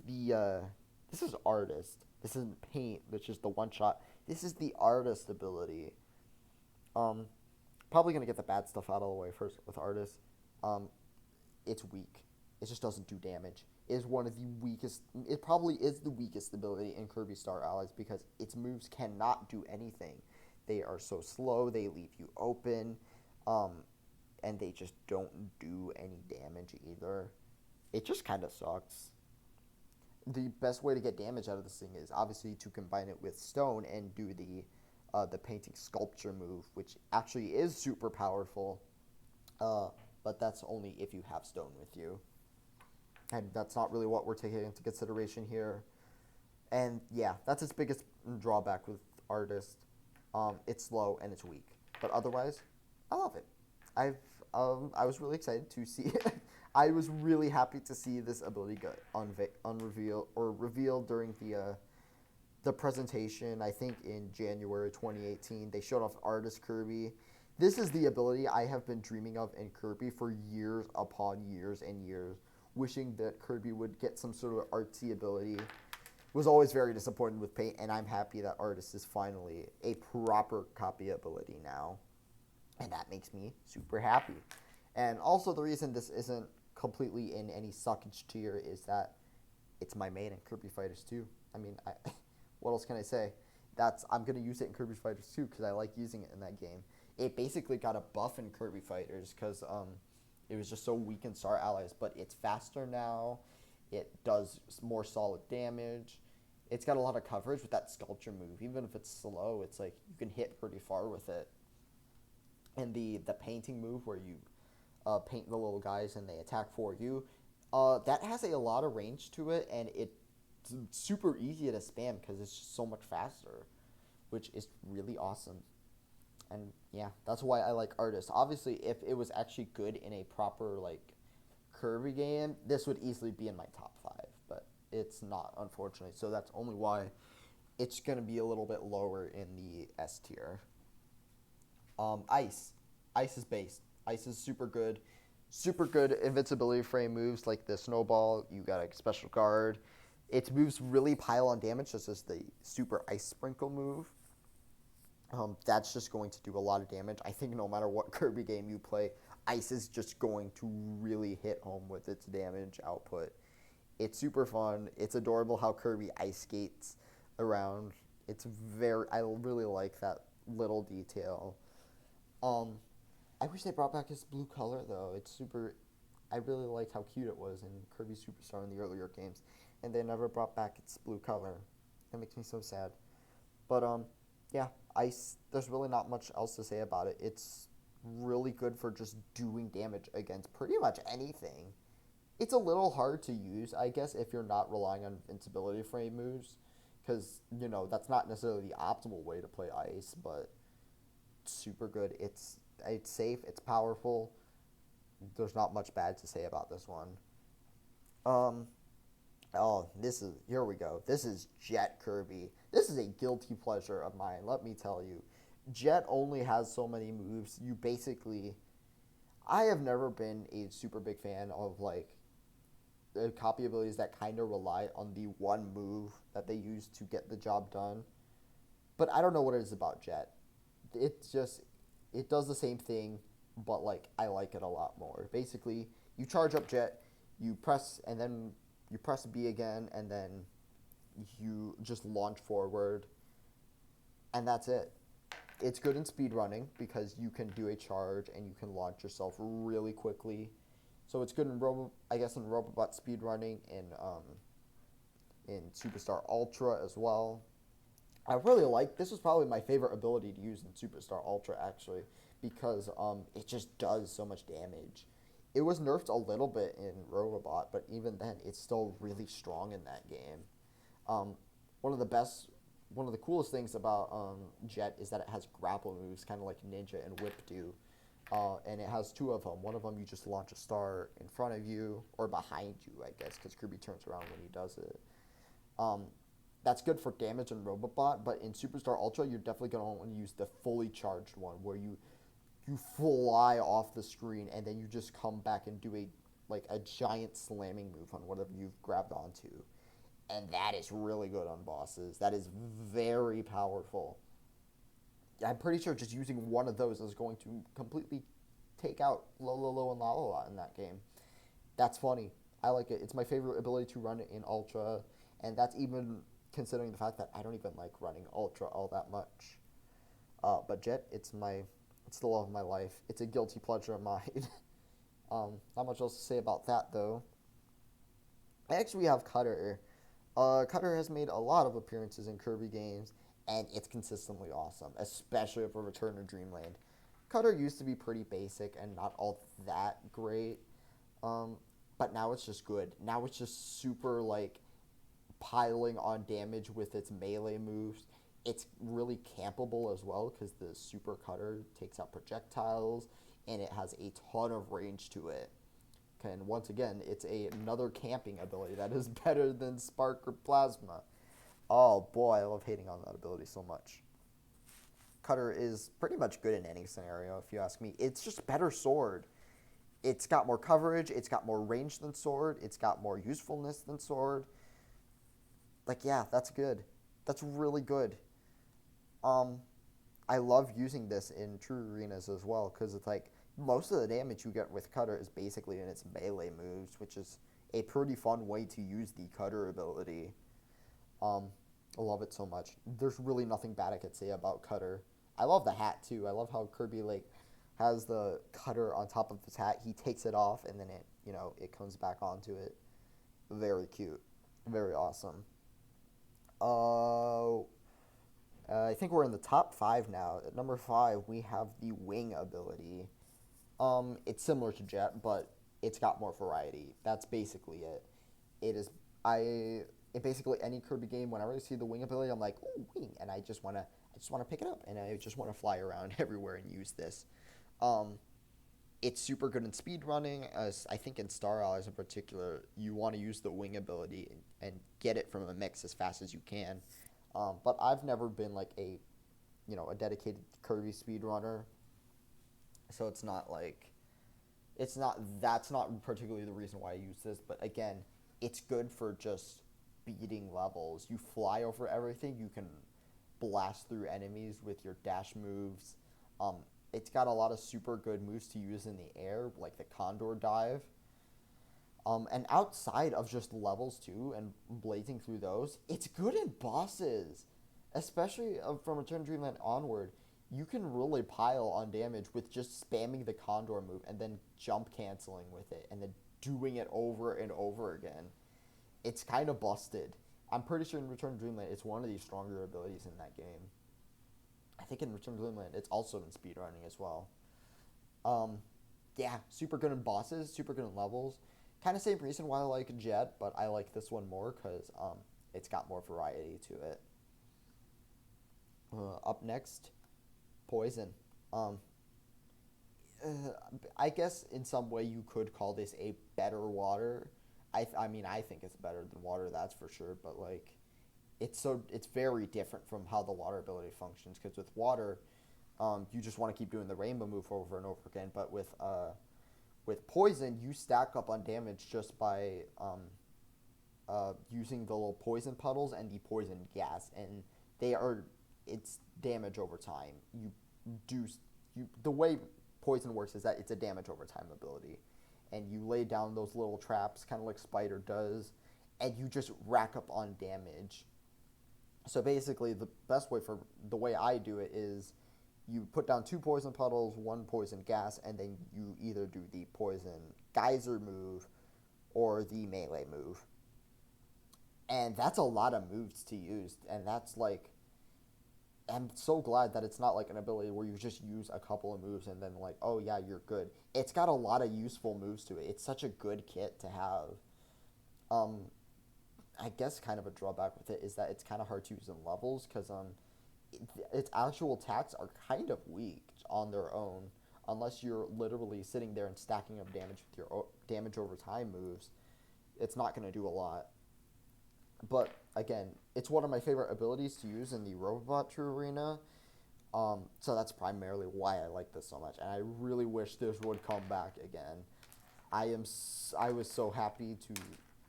Artist. This isn't Paint, which is the one shot. This is the Artist ability. Um, Probably gonna get the bad stuff out of the way first with Artist. Um, it's weak. It just doesn't do damage. It is one of the weakest. It probably is the weakest ability in Kirby Star Allies because its moves cannot do anything. They are so slow. They leave you open. Um, and they just don't do any damage either. It just kind of sucks. The best way to get damage out of this thing is obviously to combine it with stone and do the painting sculpture move, which actually is super powerful. Uh, but that's only if you have stone with you, and that's not really what we're taking into consideration here. And yeah, that's its biggest drawback with Artist. It's slow and it's weak, but otherwise, I love it. I've I was really excited to see. I was really happy to see this ability get unrevealed or revealed during the presentation. I think in January 2018, they showed off Artist Kirby. This is the ability I have been dreaming of in Kirby for years upon years and years, wishing that Kirby would get some sort of artsy ability. Was always very disappointed with Paint, and I'm happy that Artist is finally a proper copy ability now. And that makes me super happy. And also the reason this isn't completely in any suckage tier is that it's my main in Kirby Fighters 2. I mean, what else can I say? I'm going to use it in Kirby Fighters 2 because I like using it in that game. It basically got a buff in Kirby Fighters because it was just so weak in Star Allies, but it's faster now. It does more solid damage. It's got a lot of coverage with that sculpture move. Even if it's slow, it's like you can hit pretty far with it. And the painting move where you paint the little guys and they attack for you, that has a lot of range to it, and it's super easy to spam because it's just so much faster, which is really awesome. And yeah, that's why I like Artist. Obviously, if it was actually good in a proper like Kirby game, this would easily be in my top 5, but it's not, unfortunately. So that's only why it's going to be a little bit lower in the S tier. Ice. Ice is based. Ice is super good. Super good invincibility frame moves like the snowball. You got a special guard. Its moves really pile on damage, just as the super ice sprinkle move. That's just going to do a lot of damage. I think no matter what Kirby game you play, Ice is just going to really hit home with its damage output. It's super fun. It's adorable how Kirby ice skates around. I really like that little detail. I wish they brought back his blue color though. I really liked how cute it was in Kirby Superstar in the earlier games, and they never brought back its blue color. That makes me so sad. But yeah, Ice. There's really not much else to say about it. It's really good for just doing damage against pretty much anything. It's a little hard to use, I guess, if you're not relying on invincibility frame moves, because that's not necessarily the optimal way to play Ice, but super good. It's safe. It's powerful. There's not much bad to say about this one. Here we go. This is Jet Kirby. This is a guilty pleasure of mine, let me tell you. Jet only has so many moves. I have never been a super big fan of like copy abilities that kind of rely on the one move that they use to get the job done. But I don't know what it is about Jet. It does the same thing, but like I like it a lot more. Basically, you charge up Jet, you press B again, and then you just launch forward, and that's it. It's good in speedrunning because you can do a charge and you can launch yourself really quickly. So it's good in Robobot speedrunning, in Superstar Ultra as well. I really like this. Was probably my favorite ability to use in Superstar Ultra actually, because it just does so much damage. It was nerfed a little bit in Robobot, but even then, it's still really strong in that game. One of the coolest things about Jet is that it has grapple moves, kind of like Ninja and Whip do. And it has 2 of them. One of them you just launch a star in front of you, or behind you, I guess, because Kirby turns around when he does it. That's good for damage in Robobot, but in Superstar Ultra, you're definitely going to want to use the fully charged one, where you fly off the screen and then you just come back and do a giant slamming move on whatever you've grabbed onto. And that is really good on bosses. That is very powerful. I'm pretty sure just using one of those is going to completely take out Lolo and Lalala in that game. That's funny. I like it. It's my favorite ability to run in Ultra, and that's even considering the fact that I don't even like running Ultra all that much. But Jet, it's my It's the love of my life. It's a guilty pleasure of mine. Not much else to say about that though. Next we have Cutter. Cutter has made a lot of appearances in Kirby games, and it's consistently awesome, especially for Return to Dreamland. Cutter used to be pretty basic and not all that great, um, but now it's just good. Now it's just super like piling on damage with its melee moves. It's really campable as well because the Super Cutter takes out projectiles and it has a ton of range to it. And once again, it's another camping ability that is better than Spark or Plasma. Oh boy, I love hating on that ability so much. Cutter is pretty much good in any scenario, if you ask me. It's just better sword. It's got more coverage, it's got more range than sword, it's got more usefulness than sword. Like, yeah, that's good. That's really good. Um, I love using this in true arenas as well because it's like most of the damage you get with Cutter is basically in its melee moves, which is a pretty fun way to use the Cutter ability. Um, I love it so much. There's really nothing bad I could say about Cutter. I love the hat too. I love how Kirby like has the Cutter on top of his hat. He takes it off and then it comes back onto it. Very cute. Very awesome. Uh, I think we're in the top five now. At number five, we have the Wing ability. It's similar to Jet, but it's got more variety. That's basically it. It is I it basically any Kirby game. Whenever I see the Wing ability, I'm like, "Ooh, Wing!" And I just wanna pick it up, and I just want to fly around everywhere and use this. Um, it's super good in speed running. As I think in Star Allies in particular, you want to use the Wing ability and get it from a mix as fast as you can. But I've never been like a dedicated Kirby speedrunner, so that's not particularly the reason why I use this. But again, it's good for just beating levels. You fly over everything. You can blast through enemies with your dash moves. Um, it's got a lot of super good moves to use in the air, like the Condor dive. And outside of just levels too, and blazing through those, it's good in bosses, especially from Return to Dreamland onward. You can really pile on damage with just spamming the Condor move and then jump canceling with it, and then doing it over and over again. It's kind of busted. I'm pretty sure in Return to Dreamland, it's one of the stronger abilities in that game. I think in Return to Dreamland, it's also in speedrunning as well. Um, yeah, super good in bosses, super good in levels. Kind of same reason why I like Jet, but I like this one more because it's got more variety to it. Up next, Poison. Um, I guess in some way you could call this a better water. I mean, I think it's better than water, that's for sure. But like, it's very different from how the water ability functions. Because with water, you just want to keep doing the rainbow move over and over again. But with poison, you stack up on damage just by using the little poison puddles and the poison gas, and it's damage over time. Do the way poison works is that it's a damage over time ability, and you lay down those little traps, kind of like Spider does, and you just rack up on damage. So basically, the way I do it is you put down two poison puddles, one poison gas, and then you either do the poison geyser move or the melee move. And that's a lot of moves to use, and that's like, I'm so glad that it's not like an ability where you just use a couple of moves and then like, oh yeah, you're good. It's got a lot of useful moves to it. It's such a good kit to have. Um, I guess kind of a drawback with it is that it's kind of hard to use in levels because its actual attacks are kind of weak on their own, unless you're literally sitting there and stacking up damage with your damage over time moves. It's not going to do a lot. But again, it's one of my favorite abilities to use in the Robot True Arena. So that's primarily why I like this so much, and I really wish this would come back again. I was so happy to.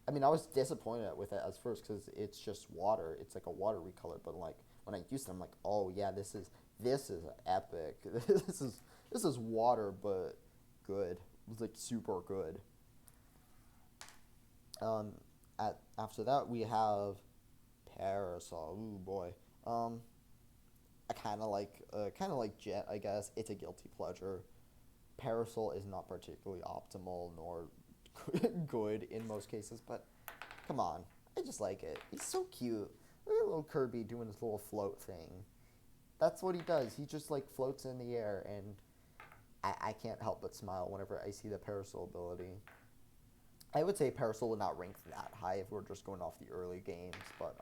I mean, I was disappointed with it at first because it's just water. It's like a watery color, but like when I used it, I'm like, oh yeah, this is epic. this is water, but good. It was like super good. Um, after that we have Parasol. Ooh boy. I kind of like Jet, I guess. It's a guilty pleasure. Parasol is not particularly optimal nor good in most cases, but come on, I just like it. He's so cute. Look at little Kirby doing his little float thing. That's what he does. He just like floats in the air, and I can't help but smile whenever I see the Parasol ability. I would say Parasol would not rank that high if we're just going off the early games, but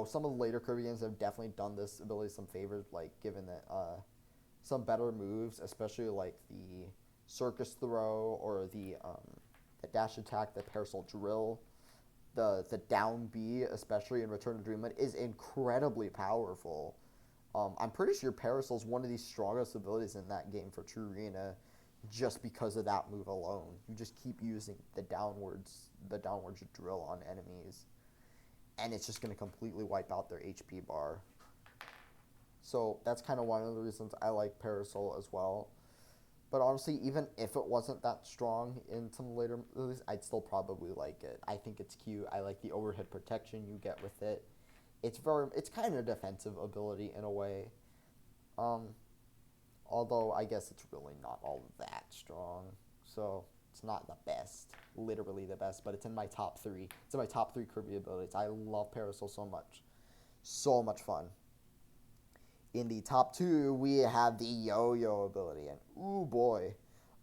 some of the later Kirby games have definitely done this ability some favors, like given that some better moves, especially like the circus throw or the dash attack, the Parasol drill, the down B, especially in Return to Dreamland, is incredibly powerful. I'm pretty sure Parasol's one of the strongest abilities in that game for True Arena, just because of that move alone. You just keep using the downwards drill on enemies, and it's just going to completely wipe out their HP bar. So that's kind of one of the reasons I like Parasol as well. But honestly, even if it wasn't that strong in some later movies, I'd still probably like it. I think it's cute. I like the overhead protection you get with it. It's kind of a defensive ability in a way. Um, Although I guess it's really not all that strong. So it's not the best, literally the best, but it's in my top three. It's in my top three Kirby abilities. I love Parasol so much. So much fun. In the top two, we have the Yo-Yo ability, and ooh boy,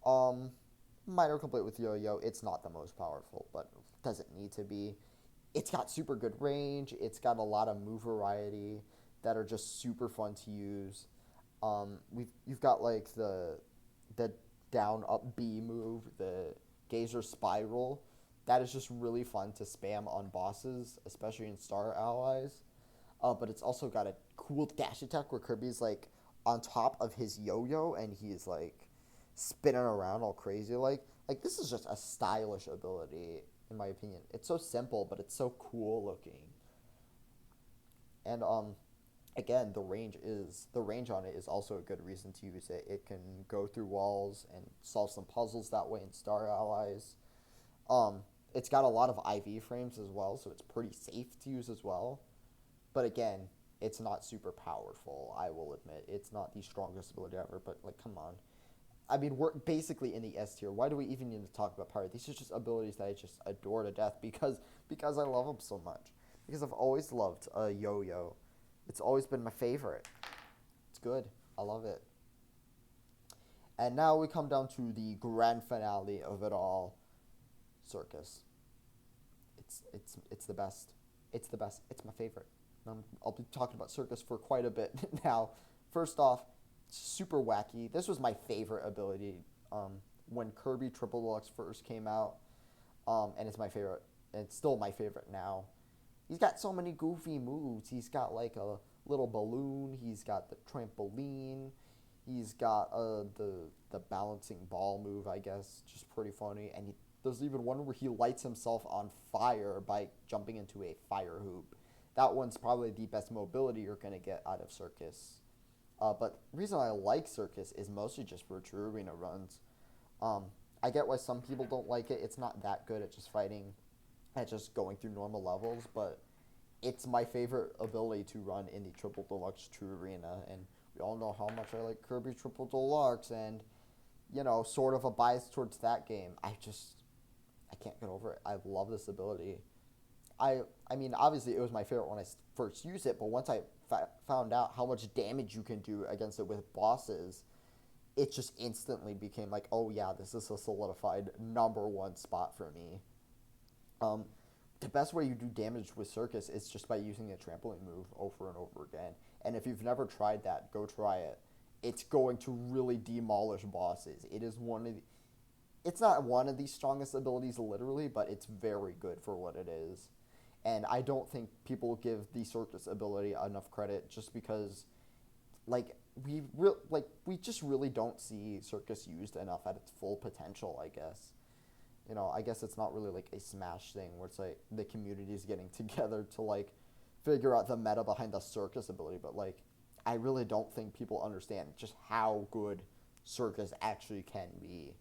um, minor complaint with Yo-Yo. It's not the most powerful, but doesn't need to be. It's got super good range. It's got a lot of move variety that are just super fun to use. You've got like the down up B move, the Gazer Spiral. That is just really fun to spam on bosses, especially in Star Allies. But it's also got a cool dash attack where Kirby's like on top of his yo-yo and he's like spinning around all crazy like this is just a stylish ability in my opinion. It's so simple, but it's so cool looking. And again, the range on it is also a good reason to use it. It can go through walls and solve some puzzles that way in Star Allies. It's got a lot of IV frames as well, so it's pretty safe to use as well. But again, it's not super powerful, I will admit. It's not the strongest ability ever, but like, come on. I mean, we're basically in the S tier. Why do we even need to talk about power? These are just abilities that I just adore to death because I love them so much. Because I've always loved Yo-Yo. It's always been my favorite. It's good. I love it. And now we come down to the grand finale of it all, Circus. It's the best. It's the best. It's my favorite. I'll be talking about Circus for quite a bit now. First off, super wacky. This was my favorite ability when Kirby Triple Deluxe first came out, and it's my favorite. And it's still my favorite now. He's got so many goofy moves. He's got like a little balloon. He's got the trampoline. He's got the balancing ball move, I guess, just pretty funny. And there's even one where he lights himself on fire by jumping into a fire hoop. That one's probably the best mobility you're going to get out of Circus. But the reason I like Circus is mostly just for True Arena runs. I get why some people don't like it. It's not that good at just fighting, at just going through normal levels, but it's my favorite ability to run in the Triple Deluxe True Arena. And we all know how much I like Kirby Triple Deluxe and, sort of a bias towards that game. I can't get over it. I love this ability. I mean, obviously it was my favorite when I first used it, but once I found out how much damage you can do against it with bosses, it just instantly became like, oh yeah, this is a solidified number one spot for me. The best way you do damage with Circus is just by using a trampoline move over and over again. And if you've never tried that, go try it. It's going to really demolish bosses. It's not one of the strongest abilities literally, but it's very good for what it is. And I don't think people give the Circus ability enough credit just because, we just really don't see Circus used enough at its full potential, I guess. I guess it's not really like a Smash thing where it's like the community is getting together to figure out the meta behind the Circus ability, but I really don't think people understand just how good Circus actually can be.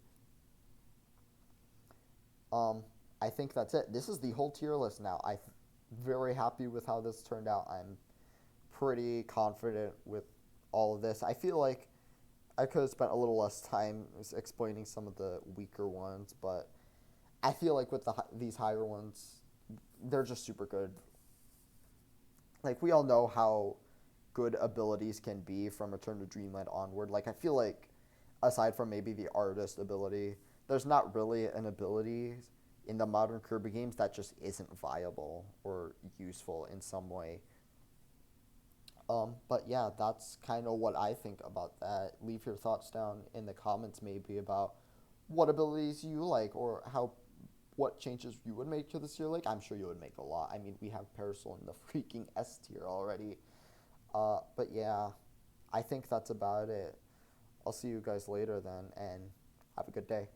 I think that's it. This is the whole tier list now. I'm very happy with how this turned out. I'm pretty confident with all of this. I feel like I could have spent a little less time explaining some of the weaker ones, but I feel like with these higher ones, they're just super good. Like, we all know how good abilities can be from Return to Dreamland onward. Like, I feel like aside from maybe the artist ability, there's not really an ability in the modern Kirby games that just isn't viable or useful in some way. But yeah, that's kind of what I think about that. Leave your thoughts down in the comments maybe about what abilities you like or how what changes you would make to the tier. Like, I'm sure you would make a lot. I mean, we have Parasol in the freaking S tier already. But yeah, I think that's about it. I'll see you guys later then, and have a good day.